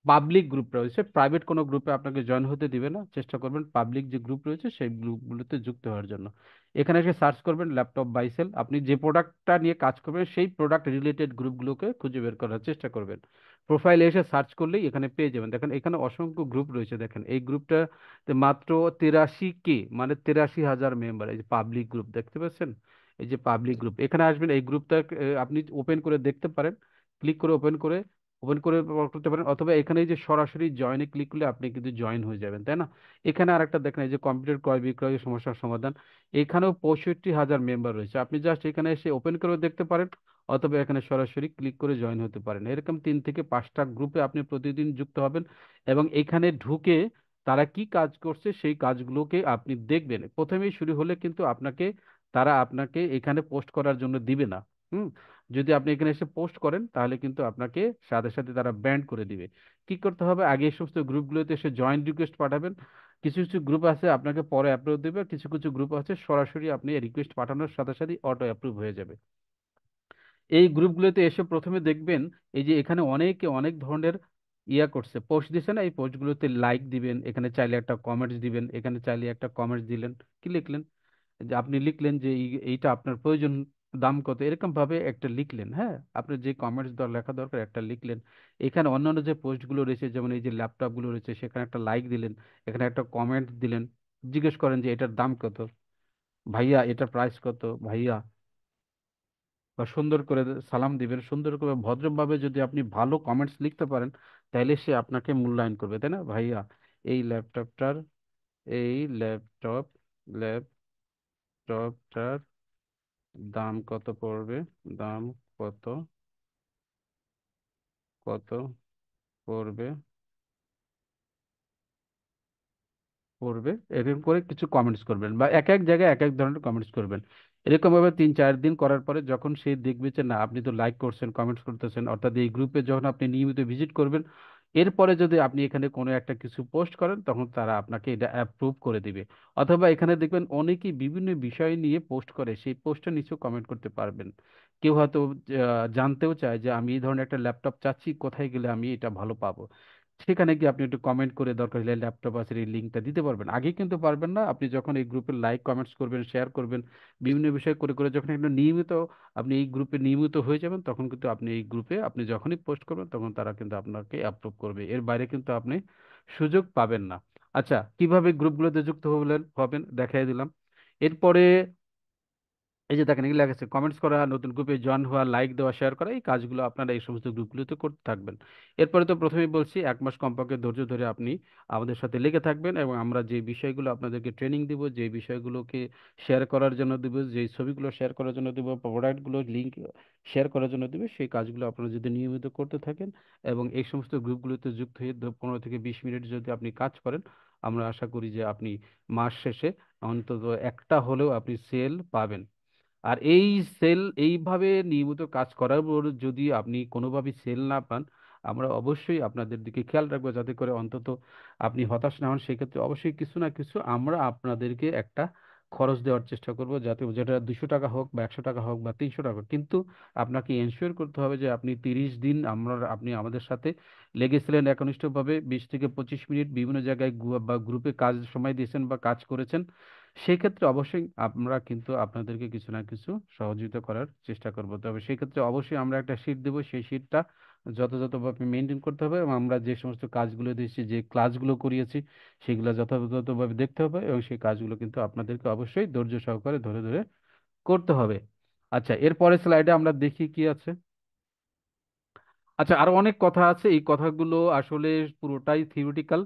A: Public group রয়েছে, প্রাইভেট কোনো গ্রুপে আপনাকে জয়েন হতে দিবে না, চেষ্টা করবেন পাবলিক যে গ্রুপ রয়েছে সেই গ্রুপগুলোতে যুক্ত হওয়ার জন্য। এখানে এসে সার্চ করবেন ল্যাপটপ বাই সেল, আপনি যে প্রোডাক্টটা নিয়ে কাজ করবেন সেই প্রোডাক্ট রিলেটেড গ্রুপগুলোকে খুঁজে বের করার চেষ্টা করবেন। প্রোফাইলে এসে সার্চ করলেই এখানে পেয়ে যাবেন। দেখেন এখানে অসংখ্য গ্রুপ রয়েছে, দেখেন এই গ্রুপটাতে মাত্র 83K, মানে 83,000 মেম্বার। এই যে পাবলিক গ্রুপ দেখতে পাচ্ছেন, এই যে পাবলিক গ্রুপ, এখানে আসবেন, এই গ্রুপটা আপনি ওপেন করে দেখতে পারেন, ক্লিক করে ওপেন করে করতে পারেন, অথবা এখানে এই যে সরাসরি জয়েনে ক্লিক করলে আপনি কিন্তু জয়েন হয়ে যাবেন, তাই না? এখানে আরেকটা দেখেন এই যে কম্পিউটার ক্রয় বিক্রয় সমস্যার সমাধান, এখানেও 65,000 মেম্বার রয়েছে। আপনি জাস্ট এখানে এসে ওপেন করে দেখতে পারেন, অথবা এখানে সরাসরি ক্লিক করে জয়েন হতে পারেন। এরকম 3 থেকে 5টা গ্রুপে আপনি প্রতিদিন যুক্ত হবেন, এবং এখানে ঢুকে তারা কি কাজ করছে সেই কাজগুলোকে আপনি দেখবেন। প্রথমেই শুরু হলে কিন্তু তারা আপনাকে এখানে পোস্ট করার জন্য দিবে না। হুম। যদি আপনি এখানে এসে পোস্ট করেন তাহলে কিন্তু আপনাকে সাথে সাথে তারা ব্যান্ড করে দিবে। কি করতে হবে, আগে এই সমস্ত গ্রুপগুলোতে এসে জয়েন রিকোয়েস্ট পাঠাবেন। কিছু কিছু গ্রুপ আছে আপনাকে পরে অ্যাপ্রুভ দেবে, কিছু কিছু গ্রুপ আছে সরাসরি আপনি রিকোয়েস্ট পাঠানোর সাথে সাথে অটো অ্যাপ্রুভ হয়ে যাবে। এই গ্রুপগুলোতে এসে প্রথমে দেখবেন এই যে এখানে অনেকে অনেক ধরনের করছে, পোস্ট দিছে না, এই পোস্টগুলোতে লাইক দিবেন, এখানে চাইলে একটা কমেন্টস দিবেন, এখানে চাইলে একটা কমেন্টস দিলেন, কি লিখলেন, যে আপনি লিখলেন যে এইটা আপনার প্রয়োজন দাম কত, এরকম ভাবে একটা লিখলেন। হ্যাঁ, আপনার যে কমেন্টস লেখা দরকার একটা লিখলেন। এখানে অন্যান্য যে পোস্টগুলো রয়েছে, যেমন এই যে ল্যাপটপগুলো রয়েছে, সেখানে একটা লাইক দিলেন, এখানে একটা কমেন্ট দিলেন, জিজ্ঞেস করেন যে এটার দাম কত ভাইয়া, এটার প্রাইস কত ভাইয়া, বা সুন্দর করে সালাম দিবেন, সুন্দর করে ভদ্রভাবে যদি আপনি ভালো কমেন্টস লিখতে পারেন, তাহলে সে আপনাকে মূল্যায়ন করবে, তাই না ভাইয়া? এই ল্যাপটপটার এই ল্যাপটপটার দাম কত পড়বে, দাম কত কত পড়বে পড়বে, এরকম করে কিছু কমেন্টস করবেন, বা এক এক জায়গায় এক এক ধরনের কমেন্টস করবেন। এরকম ভাবে 3-4 দিন করার পরে যখন সে দেখবে যে না, আপনি তো লাইক করছেন, কমেন্টস করতেছেন, অর্থাৎ এই গ্রুপে যখন আপনি নিয়মিত ভিজিট করবেন, এরপরে যদি আপনি এখানে কোনো একটা কিছু পোস্ট করেন, তখন তারা আপনাকে এটা অ্যাপ্রুভ করে দিবে। অথবা এখানে দেখবেন অনেকেই বিভিন্ন বিষয় নিয়ে পোস্ট করে, সেই পোস্টের নিচেও কমেন্ট করতে পারবেন। কেউ হয়তো জানতেও চায় যে আমি এই ধরনের একটা ল্যাপটপ চাচ্ছি, কোথায় গেলে আমি এটা ভালো পাবো, সেখানে গিয়ে আপনি একটু কমেন্ট করে দরকার হলে ল্যাপটপ আছে এই লিঙ্কটা দিতে পারবেন। আগে কিন্তু পারবেন না। আপনি যখন এই গ্রুপে লাইক কমেন্টস করবেন, শেয়ার করবেন, বিভিন্ন বিষয় করে করে যখন একটা নিয়মিত আপনি এই গ্রুপে নিয়মিত হয়ে যাবেন, তখন কিন্তু আপনি এই গ্রুপে আপনি যখনই পোস্ট করবেন, তখন তারা কিন্তু আপনাকে অ্যাপ্রুভ করবে। এর বাইরে কিন্তু আপনি সুযোগ পাবেন না। আচ্ছা, কিভাবে গ্রুপগুলোতে যুক্ত হবেন হবেন দেখাই দিলাম। এরপরে এই যে দেখেন, এগুলো লেখা আছে কমেন্টস করা, নতুন গ্রুপে জয়েন হওয়া, লাইক দেওয়া, শেয়ার করা, এই কাজগুলো আপনারা এই সমস্ত গ্রুপগুলোতে করতে থাকবেন। এরপরে তো প্রথমেই বলছি, 1 মাস কমপক্ষে ধৈর্য ধরে আপনি আমাদের সাথে লেগে থাকবেন, এবং আমরা যে বিষয়গুলো আপনাদেরকে ট্রেনিং দিব, যে বিষয়গুলোকে শেয়ার করার জন্য দিব, যে ছবিগুলো শেয়ার করার জন্য দিব, প্রোডাক্টগুলো লিঙ্ক শেয়ার করার জন্য দিব, সেই কাজগুলো আপনারা যদি নিয়মিত করতে থাকেন এবং এই সমস্ত গ্রুপগুলোতে যুক্ত হয়ে 15 থেকে 20 মিনিট যদি আপনি কাজ করেন, আমরা আশা করি যে আপনি মাস শেষে অন্তত একটা হলেও আপনি সেল পাবেন। আর এই সেল এইভাবে নিয়মিত কাজ করার পর যদি আপনি কোনোভাবে সেল না পান, আমরা অবশ্যই আপনাদের দিকে খেয়াল রাখবো, যাতে করে অন্তত আপনি হতাশ না হন। সেক্ষেত্রে অবশ্যই কিছু না কিছু আমরা আপনাদেরকে একটা খরচ দেওয়ার চেষ্টা করব, যাতে যেটা 200 টাকা হোক বা 100 টাকা হোক বা 300 টাকা হোক, কিন্তু আপনাকে এনশিওর করতে হবে যে আপনি 30 দিন আপনি আমাদের সাথে লেগেছিলেন একনিষ্ঠভাবে, 20 থেকে 25 মিনিট বিভিন্ন জায়গায় বা গ্রুপে কাজ সময় দিয়েছেন বা কাজ করেছেন। সেক্ষেত্রে অবশ্যই আমরা কিন্তু আপনাদেরকে কিছু না কিছু সহযোগিতা করার চেষ্টা করব। তবে সেক্ষেত্রে অবশ্যই আমরা একটা শীট দেবো, সেই শীটটা যথাযথভাবে মেনটেন করতে হবে, এবং আমরা যে সমস্ত কাজগুলো দিয়েছি, যে ক্লাসগুলো করিয়েছি, সেগুলো যথাযথভাবে দেখতে হবে, এবং সেই কাজগুলো কিন্তু আপনাদেরকে অবশ্যই ধৈর্য সহকারে ধরে ধরে করতে হবে। আচ্ছা, এরপরে স্লাইডে আমরা দেখি কি আছে। আচ্ছা, আরো অনেক কথা আছে, এই কথাগুলো আসলে পুরোটাই থিওরিটিক্যাল।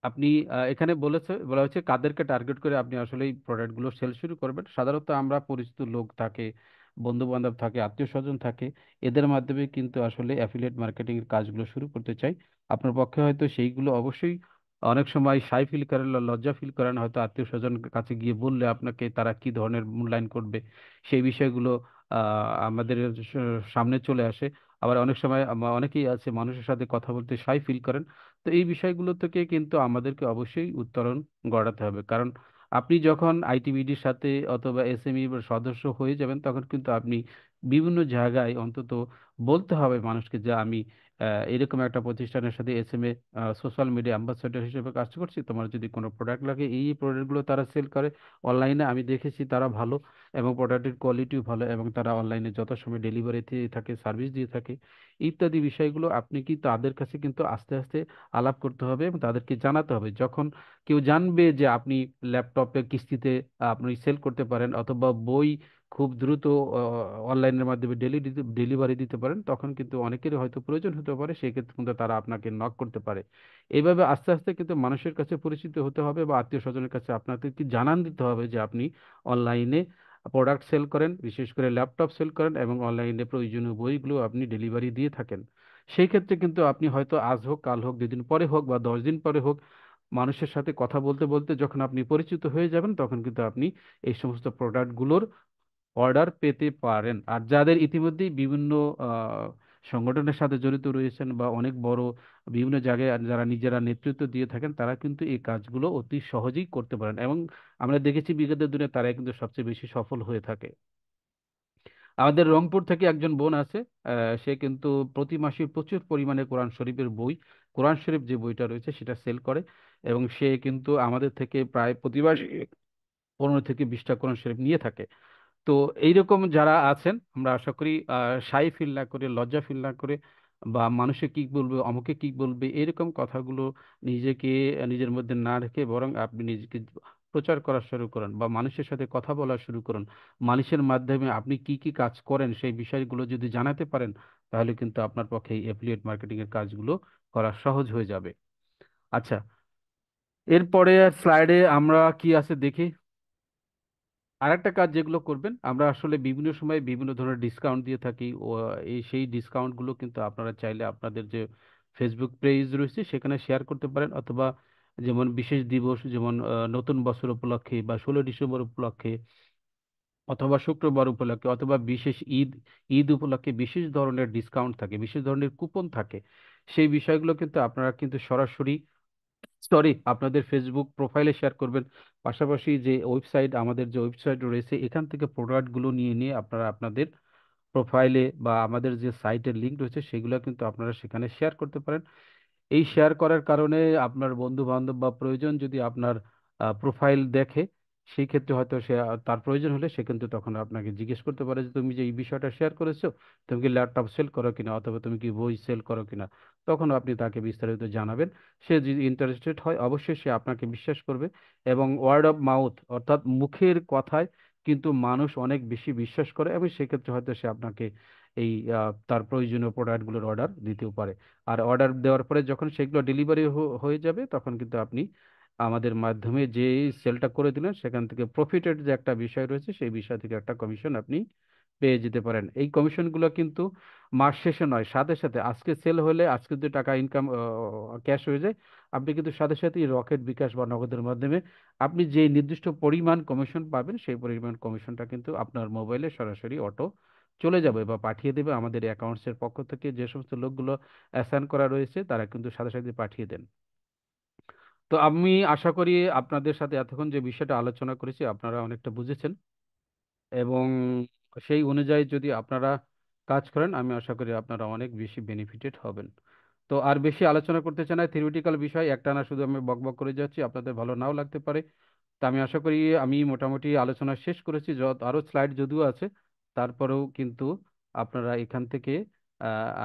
A: আপনি এখানে বলা হচ্ছে কাদেরকে টার্গেট করে আপনি আসলে এই প্রোডাক্টগুলো সেল শুরু করবেন। সাধারণত আমরা পরিচিত লোক থাকে, বন্ধু বান্ধব থাকে, আত্মীয় স্বজন থাকে, এদের মাধ্যমে কিন্তু আসলে অ্যাফিলিয়েট মার্কেটিং এর কাজগুলো শুরু করতে চাই। আপনার পক্ষে হয়তো সেইগুলো অবশ্যই অনেক সময় সাই ফিল করেন, লজ্জা ফিল করেন, হয়তো আত্মীয় স্বজনের কাছে গিয়ে বললে আপনাকে তারা কি ধরনের মূল্যায়ন করবে, সেই বিষয়গুলো আমাদের সামনে চলে আসে। আবার অনেক সময় অনেকেই আছে মানুষের সাথে কথা বলতে সাই ফিল করেন। তো এই বিষয়গুলো থেকে কিন্তু আমাদেরকে অবশ্যই উত্তরণ গড়াতে হবে, কারণ আপনি যখন আইটিবিডির সাথে অথবা এসএমই সদস্য হয়ে যাবেন, তখন কিন্তু আপনি বিভিন্ন জায়গায় অন্তত বলতে হবে মানুষকে যে আমি এরকম একটা প্রতিষ্ঠানের সাথে এসএমএ সোশ্যাল মিডিয়া অ্যাম্বাসেডর হিসেবে কাজ করছি। তোমার যদি কোনো প্রোডাক্ট লাগে, এই প্রোডাক্টগুলো তারা সেল করে অনলাইনে, আমি দেখেছি তারা ভালো, এবং প্রোডাক্টের কোয়ালিটিও ভালো, এবং তারা অনলাইনে যথাসময়ে ডেলিভারি দিয়ে থাকে, সার্ভিস দিয়ে থাকে, ইত্যাদি বিষয়গুলো আপনি কি তাদের কাছে কিন্তু আস্তে আস্তে আলাপ করতে হবে, এবং তাদেরকে জানাতে হবে। যখন কেউ জানবে যে আপনি ল্যাপটপে কিস্তিতে আপনি সেল করতে পারেন, অথবা বই খুব দ্রুত অনলাইনের মাধ্যমে ডেলিভারি দিতে পারেন, তখন কিন্তু অনেকেরই হয়তো প্রয়োজন হতে পারে, সেই ক্ষেত্রে কিন্তু তারা আপনাকে নক করতে পারে। এইভাবে আস্তে আস্তে কিন্তু মানুষের কাছে পরিচিত হতে হবে, বা আত্মীয় স্বজনের কাছে আপনাকে কি জানান দিতে হবে যে আপনি অনলাইনে প্রোডাক্ট সেল করেন, বিশেষ করে ল্যাপটপ সেল করেন, এবং অনলাইনে প্রয়োজনীয় বইগুলো আপনি ডেলিভারি দিয়ে থাকেন। সেই ক্ষেত্রে কিন্তু আপনি হয়তো আজ হোক, কাল হোক, 2 দিন পরে হোক, বা 10 দিন পরে হোক, মানুষের সাথে কথা বলতে বলতে যখন আপনি পরিচিত হয়ে যাবেন, তখন কিন্তু আপনি এই সমস্ত প্রোডাক্টগুলোর অর্ডার পেতে পারেন। আর যাদের ইতিমধ্যেই বিভিন্ন আহ, সংগঠনের সাথে জড়িত রয়েছেন, বা অনেক বড় বিভিন্ন জায়গায় যারা নিজেরা নেতৃত্ব দিয়ে থাকেন, তারা কিন্তু এই কাজগুলো অতি সহজেই করতে পারেন, এবং আমরা দেখেছি বিগত দিনে তারাই কিন্তু সবচেয়ে বেশি সফল হয়ে থাকে। আমাদের রংপুর থেকে একজন বোন আছে, সে কিন্তু প্রতি মাসে প্রচুর পরিমাণে কোরআন শরীফের বই, কোরআন শরীফ যে বইটা রয়েছে সেটা সেল করে, এবং সে কিন্তু আমাদের থেকে প্রায় প্রতি মাসে 15 থেকে 20টা কোরআন শরীফ নিয়ে থাকে। তো এইরকম যারা আছেন, আমরা আশা করি শাই ফিল না করে, লজ্জা ফিল না করে, বা মানুষে কি বলবে, অমুকে কি বলবে, এরকম কথাগুলো নিজেকে নিজের মধ্যে না রেখে বরং আপনি নিজেকে প্রচার করা শুরু করুন বা মানুষের সাথে কথা বলা শুরু করুন। মানুষের মাধ্যমে আপনি কি কি কাজ করেন সেই বিষয়গুলো যদি জানাতে পারেন, তাহলে কিন্তু আপনার পক্ষে এই অ্যাফিলিয়েট মার্কেটিং এর কাজগুলো করা সহজ হয়ে যাবে। আচ্ছা, এরপরে স্লাইডে আমরা কি আছে দেখি। আরেকটা কাজ যেগুলো করবেন, আমরা আসলে বিভিন্ন সময় বিভিন্ন ধরনের ডিসকাউন্ট দিয়ে থাকি, ও এই সেই ডিসকাউন্টগুলো কিন্তু আপনারা চাইলে আপনাদের যে ফেসবুক পেজ রয়েছে সেখানে শেয়ার করতে পারেন, অথবা যেমন বিশেষ দিবস, যেমন নতুন বছর উপলক্ষে বা 16 ডিসেম্বর উপলক্ষে, অথবা শুক্রবার উপলক্ষে, অথবা বিশেষ ঈদ, ঈদ উপলক্ষে বিশেষ ধরনের ডিসকাউন্ট থাকে, বিশেষ ধরনের কুপন থাকে। সেই বিষয়গুলো কিন্তু আপনারা কিন্তু সরাসরি আপনাদের ফেসবুক প্রোফাইলে শেয়ার করবেন। পাশাপাশি যে ওয়েবসাইট, আমাদের যে ওয়েবসাইট রয়েছে এখান থেকে প্রোডাক্টগুলো নিয়ে নিয়ে আপনারা আপনাদের প্রোফাইলে বা আমাদের যে সাইটের লিঙ্ক রয়েছে সেগুলো কিন্তু আপনারা সেখানে শেয়ার করতে পারেন। এই শেয়ার করার কারণে আপনার বন্ধু বান্ধব বা প্রয়োজন যদি আপনার প্রোফাইল দেখে, সেই ক্ষেত্রে হয়তো সে তার প্রয়োজন হলে সে কিন্তু তখন আপনাকে জিজ্ঞেস করতে পারে যে তুমি যে এই বিষয়টা শেয়ার করেছো, তুমি কি ল্যাপটপ সেল করো কিনা, অথবা তুমি কি বই সেল করো কিনা। তখন আপনি তাকে বিস্তারিত জানাবেন। সে যদি ইন্টারেস্টেড হয় অবশ্যই সে আপনাকে বিশ্বাস করবে। এবং ওয়ার্ড অফ মাউথ, অর্থাৎ মুখের কথায় কিন্তু মানুষ অনেক বেশি বিশ্বাস করে, এবং সেক্ষেত্রে হয়তো সে আপনাকে এই তার প্রয়োজনীয় প্রোডাক্টগুলোর অর্ডার দিতেও পারে। আর অর্ডার দেওয়ার পরে যখন সেগুলো ডেলিভারি হয়ে যাবে, তখন কিন্তু আপনি আমাদের মাধ্যমে যে সেলটা করে দিলেন সেখান থেকে প্রফিটের যে একটা বিষয় রয়েছে সেই বিষয় থেকে একটা কমিশন আপনি পেয়ে যেতে পারেন। এই কমিশনগুলো কিন্তু মাস শেষে নয়, সাথে সাথে আজকে সেল হলে আজকে যদি টাকা ইনকাম ক্যাশ হয়ে যায়, আপনি কিন্তু সাথে সাথে রকেট, বিকাশ বা নগদের মাধ্যমে আপনি যে নির্দিষ্ট পরিমাণ কমিশন পাবেন সেই পরিমাণ কমিশনটা কিন্তু আপনার মোবাইলে সরাসরি অটো চলে যাবে বা পাঠিয়ে দেবে আমাদের অ্যাকাউন্টসের পক্ষ থেকে। যে সমস্ত লোকগুলো অ্যাসাইন করা রয়েছে তারা কিন্তু সাথে সাথে পাঠিয়ে দেন। তো আমি আশা করি আপনাদের সাথে এতক্ষণ যে বিষয়টা আলোচনা করেছি আপনারা অনেকটা বুঝেছেন, এবং সেই অনুযায়ী যদি আপনারা কাজ করেন আমি আশা করি আপনারা অনেক বেশি বেনিফিটেড হবেন। তো আর বেশি আলোচনা করতে চাই না, থিওরিটিক্যাল বিষয় একটানা শুধু আমি বকবক করে যাচ্ছি, আপনাদের ভালো নাও লাগতে পারে। তা আমি আশা করি আমি মোটামুটি আলোচনা শেষ করেছি, যত আরো স্লাইড যদিও আছে, তারপরেও কিন্তু আপনারা এখান থেকে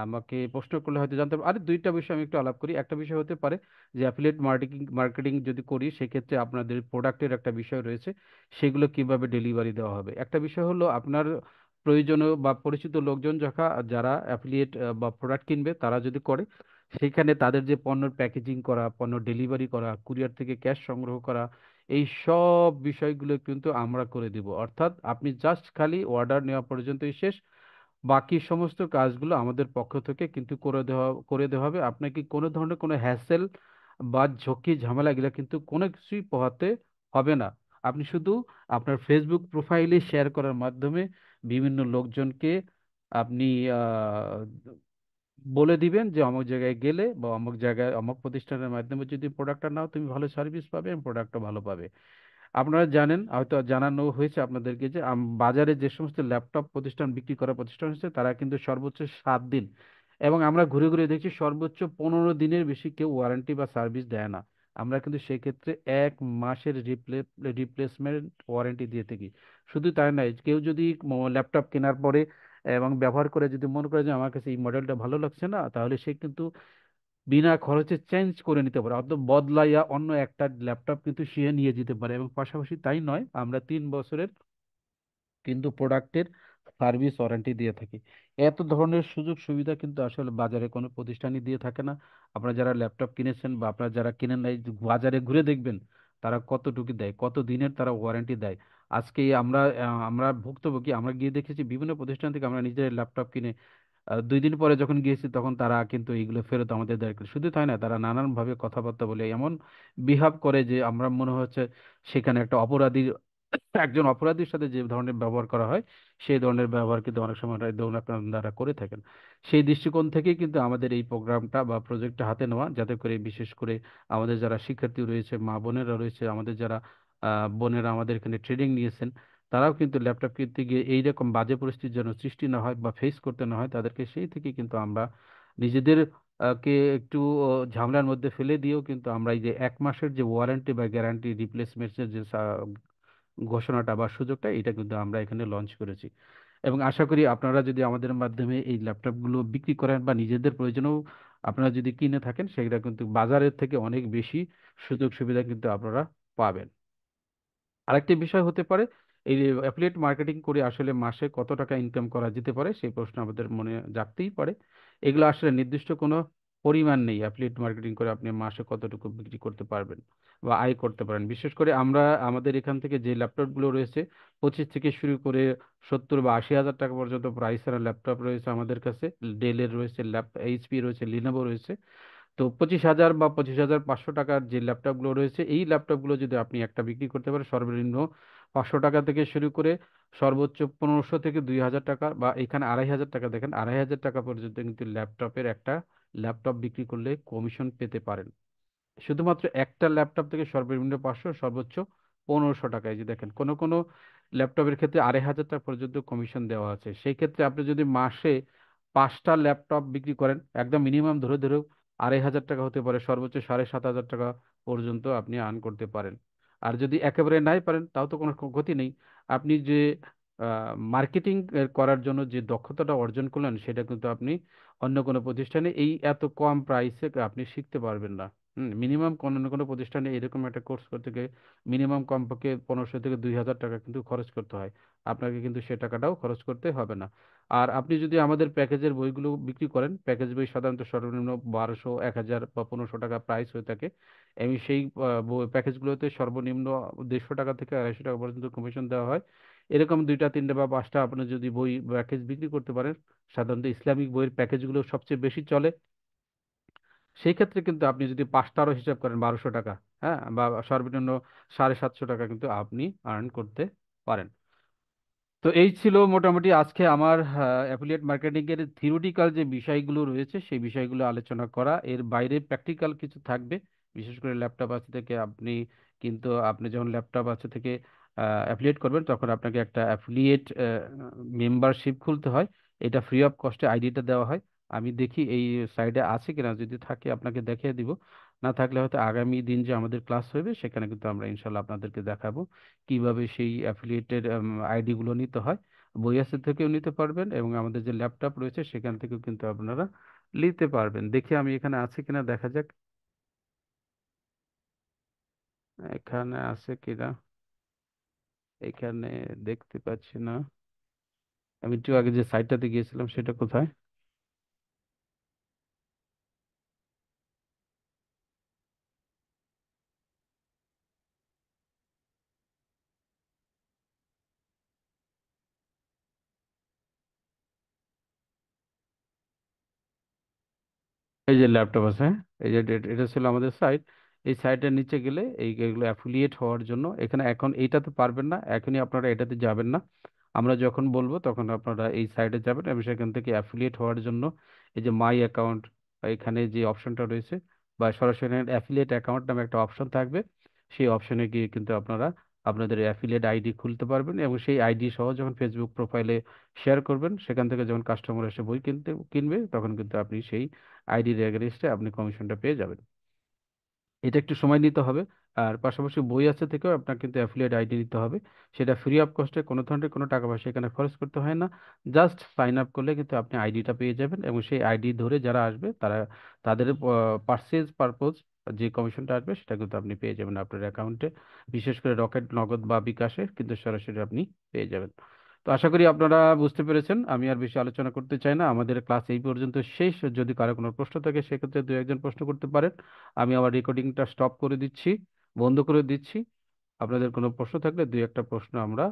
A: আমাকে প্রশ্ন করলে হয়তো জানতে পারবেন। আর দুইটা বিষয় আমি একটু আলাপ করি। একটা বিষয় হতে পারে যে অ্যাফিলিয়েট মার্কেটিং মার্কেটিং যদি করি সেক্ষেত্রে আপনাদের প্রোডাক্টের একটা বিষয় রয়েছে, সেগুলো কিভাবে ডেলিভারি দেওয়া হবে। একটা বিষয় হলো আপনার প্রয়োজনীয় বা পরিচিত লোকজন যারা অ্যাফিলিয়েট বা প্রোডাক্ট কিনবে তারা যদি করে, সেখানে তাদের যে পণ্যের প্যাকেজিং করা, পণ্য ডেলিভারি করা, কুরিয়ার থেকে ক্যাশ সংগ্রহ করা, এই সব বিষয়গুলো কিন্তু আমরা করে দিব। অর্থাৎ আপনি জাস্ট খালি অর্ডার নেওয়া পর্যন্তই শেষ, বাকি সমস্ত কাজগুলো আমাদের পক্ষ থেকে কিন্তু করে দেওয়া হবে। আপনাকে কোনো ধরনের কোনো হ্যাসেল বা ঝক্কি ঝামেলা এগুলো কিন্তু কোনো কিছুই পোহাতে হবে না। আপনি শুধু আপনার ফেসবুক প্রোফাইলে শেয়ার করার মাধ্যমে বিভিন্ন লোকজনকে আপনি আহ, বলে দিবেন যে অমুক জায়গায় গেলে বা অমুক জায়গায় অমুক প্রতিষ্ঠানের মাধ্যমে যদি প্রোডাক্টটা নাও তুমি ভালো সার্ভিস পাবে এবং প্রোডাক্টটা ভালো পাবে। আপনারা জানেন, হয়তো জানানো হয়েছে আপনাদেরকে, যে বাজারে যে সমস্ত ল্যাপটপ প্রতিষ্ঠান বিক্রি করা প্রতিষ্ঠান হচ্ছে তারা কিন্তু সর্বোচ্চ 7 দিন, এবং আমরা ঘুরে ঘুরে দেখছি সর্বোচ্চ 15 দিনের বেশি কেউ ওয়ারেন্টি বা সার্ভিস দেয় না। আমরা কিন্তু সেক্ষেত্রে 1 মাসের রিপ্লেসমেন্ট ওয়ারেন্টি দিয়ে থাকি। শুধু তাই নয়, কেউ যদি ল্যাপটপ কেনার পরে এবং ব্যবহার করে যদি মনে করে যে আমার কাছে এই মডেলটা ভালো লাগছে না, তাহলে সে কিন্তু বিনা খরচে চেঞ্জ করে নিতে পারে, অর্থাৎ বদলাইয়া অন্য একটা ল্যাপটপ কিন্তু সে নিয়ে যেতে পারে। এবং পাশাপাশি তাই নয়, আমরা 3 বছরের কিন্তু প্রোডাক্টের সার্ভিস ওয়ারেন্টি দিয়ে থাকি। এত ধরনের সুযোগ সুবিধা কিন্তু আসলে বাজারে কোনো প্রতিষ্ঠানই দিয়ে থাকে না। আপনারা যারা ল্যাপটপ কিনেছেন বা আপনারা যারা কিনেন নাই, বাজারে ঘুরে দেখবেন তারা কতটুকু দেয়, কত দিনের তারা ওয়ারেন্টি দেয়। আজকে আমরা ভুক্তভোগী, আমরা গিয়ে দেখেছি বিভিন্ন প্রতিষ্ঠান থেকে আমরা নিজের ল্যাপটপ কিনে 2 দিন পরে যখন গিয়েছি তখন তারা কিন্তু এইগুলো ফেরত আমাদের দেয়। শুধু তাই না, তারা নানান ভাবে কথাবার্তা বলে এমন বিহেভ করে যে আমরা মনে হচ্ছে সেখানে একটা একজন অপরাধীর সাথে যে ধরনের ব্যবহার করা হয় সেই ধরনের ব্যবহার কিন্তু অনেক সময় দোকানদাররা করে থাকেন। সেই দৃষ্টিকোণ থেকেই কিন্তু আমাদের এই প্রোগ্রামটা বা প্রজেক্টটা হাতে নেওয়া, যাতে করে বিশেষ করে আমাদের যারা শিক্ষার্থী রয়েছে, মা বোনেরা রয়েছে, আমাদের যারা বোনেরা আমাদের এখানে ট্রেনিং নিয়েছেন, তারাও কিন্তু ল্যাপটপ কিনতে গিয়ে এইরকম বাজে পরিস্থিতির যেন সৃষ্টি না হয় বা ফেস করতে না হয়, তাদেরকে সেই থেকে কিন্তু আমরা নিজেদের কে একটু ঝামেলার মধ্যে ফেলে দিয়েও কিন্তু আমরা এই যে 1 মাসের যে ওয়ারেন্টি বা গ্যারান্টি রিপ্লেসমেন্টের যে ঘোষণাটা বা সুযোগটা, এটা কিন্তু আমরা এখানে লঞ্চ করেছি। এবং আশা করি আপনারা যদি আমাদের মাধ্যমে এই ল্যাপটপগুলো বিক্রি করেন বা নিজেদের প্রয়োজনেও আপনারা যদি কিনে থাকেন, সেটা কিন্তু বাজারের থেকে অনেক বেশি সুযোগ সুবিধা কিন্তু আপনারা পাবেন। আরেকটি বিষয় হতে পারে, এই অ্যাফিলিয়েট মার্কেটিং করে আসলে মাসে কত টাকা ইনকাম করা যেতে পারে, সেই প্রশ্ন আমাদের মনে জাগতেই পারে। এগুলো আসলে নির্দিষ্ট কোনো পরিমাণ নেই, অ্যাফিলিয়েট মার্কেটিং করে আপনি মাসে কতটুকু বিক্রি করতে পারবেন বা আয় করতে পারেন। বিশেষ করে আমরা আমাদের এখান থেকে যে ল্যাপটপগুলো রয়েছে, 25 থেকে শুরু করে 70 বা 80 হাজার টাকা পর্যন্ত প্রাইসের ল্যাপটপ রয়েছে আমাদের কাছে। ডেলের রয়েছে, এইচপি রয়েছে, লিনোভো রয়েছে। তো 25,000 বা 25,500 টাকার যে ল্যাপটপগুলো রয়েছে, এই ল্যাপটপগুলো যদি আপনি একটা বিক্রি করতে পারেন সর্বনিম্ন 500 টাকা থেকে শুরু করে সর্বোচ্চ 1500 থেকে 2000 টাকা, বা এখানে 2500 টাকা, দেখেন 2500 টাকা পর্যন্ত কিন্তু ল্যাপটপের একটা ল্যাপটপ বিক্রি করলে কমিশন পেতে পারেন। শুধুমাত্র একটা ল্যাপটপ থেকে সর্বনিম্ন 500, সর্বোচ্চ 1500 টাকায়। যে দেখেন কোনো কোনো ল্যাপটপের ক্ষেত্রে 2500 টাকা পর্যন্ত কমিশন দেওয়া আছে। সেই ক্ষেত্রে আপনি যদি মাসে 5টা ল্যাপটপ বিক্রি করেন, একদম মিনিমাম ধরে ধরে 2500 টাকা হতে পারে, সর্বোচ্চ 7500 টাকা পর্যন্ত আপনি আর্ন করতে পারেন। আর যদি একেবারে নাই পারেন, তাও তো কোনো ক্ষতি নেই। আপনি যে মার্কেটিং করার জন্য যে দক্ষতাটা অর্জন করলেন, সেটা কিন্তু আপনি অন্য কোনো প্রতিষ্ঠানে এই এত কম প্রাইসে আপনি শিখতে পারবেন না। মিনিমাম কোনো না কোনো প্রতিষ্ঠানে এরকম একটা কোর্স করতে গেলে মিনিমাম কমপক্ষে 1500 থেকে 2000 টাকা কিন্তু খরচ করতে হয়। আপনাকে কিন্তু সে টাকাটাও খরচ করতে হবে না। আর আপনি যদি আমাদের প্যাকেজের বইগুলো বিক্রি করেন, প্যাকেজ বই সাধারণত সর্বনিম্ন 1200, 1000 বা 1500 টাকা প্রাইস হয়ে থাকে। এবং সেই প্যাকেজগুলোতে সর্বনিম্ন 150 টাকা থেকে 250 টাকা পর্যন্ত কমিশন দেওয়া হয়। এরকম দুইটা, তিনটা বা পাঁচটা আপনি যদি বই প্যাকেজ বিক্রি করতে পারেন, সাধারণত ইসলামিক বইয়ের প্যাকেজগুলো সবচেয়ে বেশি চলে। সেই ক্ষেত্রে কিন্তু আপনি যদি 5টারও হিসাব করেন 1200 টাকা, হ্যাঁ, বা সর্বনিম্ন 750 টাকা কিন্তু আপনি আর্ন করতে পারেন। তো এই ছিল মোটামুটি আজকে আমার অ্যাফিলিয়েট মার্কেটিং এর থিওরিটিক্যাল যে বিষয়গুলো রয়েছে সেই বিষয়গুলো আলোচনা করা। এর বাইরে প্র্যাকটিক্যাল কিছু থাকবে। বিশেষ করে ল্যাপটপ আছে থেকে আপনি, কিন্তু আপনি যখন ল্যাপটপ আছে থেকে অ্যাফিলিয়েট করবেন, তখন আপনাকে একটা অ্যাফিলিয়েট মেম্বারশিপ খুলতে হয়। এটা ফ্রি অফ কস্টে আইডিটা দেওয়া হয়। আমি দেখি এই সাইডে আছে কিনা, যদি থাকে আপনাকে দেখিয়ে দিব। না থাকলে হয়তো আগামী দিন যে আমাদের ক্লাস হবে, সেখানে কিন্তু আমরা ইনশাল্লাহ আপনাদেরকে দেখাবো কিভাবে সেই অ্যাফিলিয়েটেড আইডি গুলো নিতে হয়। বইয়াসে থেকেও নিতে পারবেন, এবং আমাদের যে ল্যাপটপ রয়েছে সেখান থেকেও কিন্তু আপনারা নিতে পারবেন। দেখি আমি এখানে আছে কিনা, দেখা যাক এখানে আছে কিনা। এখানে দেখতে পাচ্ছি না। আমি একটু আগে যে সাইটটাতে গিয়েছিলাম সেটা কোথায়? এই যে ল্যাপটপ আছে, হ্যাঁ? এই যে এটা ছিল আমাদের সাইট। এই সাইটের নিচে গেলে এগুলো অ্যাফিলিয়েট হওয়ার জন্য, এখানে এখন এইটাতে পারবেন না, এখনই আপনারা এটাতে যাবেন না। আমরা যখন বলবো তখন আপনারা এই সাইটে যাবেন, এবং সেখান থেকে অ্যাফিলিয়েট হওয়ার জন্য এই যে মাই অ্যাকাউন্ট, এখানে যে অপশনটা রয়েছে, বা সরাসরি অ্যাফিলিয়েট অ্যাকাউন্ট নামে একটা অপশন থাকবে। সেই অপশনে গিয়ে কিন্তু আপনারা আপনাদের অ্যাফিলিয়েট আইডি খুলতে পারবেন, এবং সেই আইডি সহ যখন ফেসবুক প্রোফাইলে শেয়ার করবেন, সেখান থেকে যখন কাস্টমার এসে বই কিনবে, তখন কিন্তু আপনি সেই আইডির এগেনস্টে আপনি কমিশনটা পেয়ে যাবেন। এটা একটু সময় নিতে হবে। আর পাশাপাশি বই আছে থেকেও আপনার কিন্তু অ্যাফিলিয়েট আইডি নিতে হবে। সেটা ফ্রি অফ কস্টে, কোনো ধরনের কোনো টাকা পয়সা এখানে খরচ করতে হয় না। জাস্ট সাইন আপ করলে কিন্তু আপনি আইডিটা পেয়ে যাবেন, এবং সেই আইডি ধরে যারা আসবে তারা তাদের পারচেজ পারপোজ যে কমিশনটা আসবে সেটা কিন্তু আপনি পেয়ে যাবেন আপনার অ্যাকাউন্টে। বিশেষ করে রকেট নগদ বা বিকাশে কিন্তু সরাসরি আপনি পেয়ে যাবেন। তো আশা করি আপনারা বুঝতে পেরেছেন। আমি আর বেশি আলোচনা করতে চাই না, আমাদের ক্লাস এই পর্যন্ত শেষ। যদি কারো কোনো প্রশ্ন থাকে সেক্ষেত্রে দু একজন প্রশ্ন করতে পারেন। আমি আমার রেকর্ডিংটা স্টপ করে দিচ্ছি, বন্ধ করে দিচ্ছি। আপনাদের কোনো প্রশ্ন থাকলে দুই একটা প্রশ্ন আমরা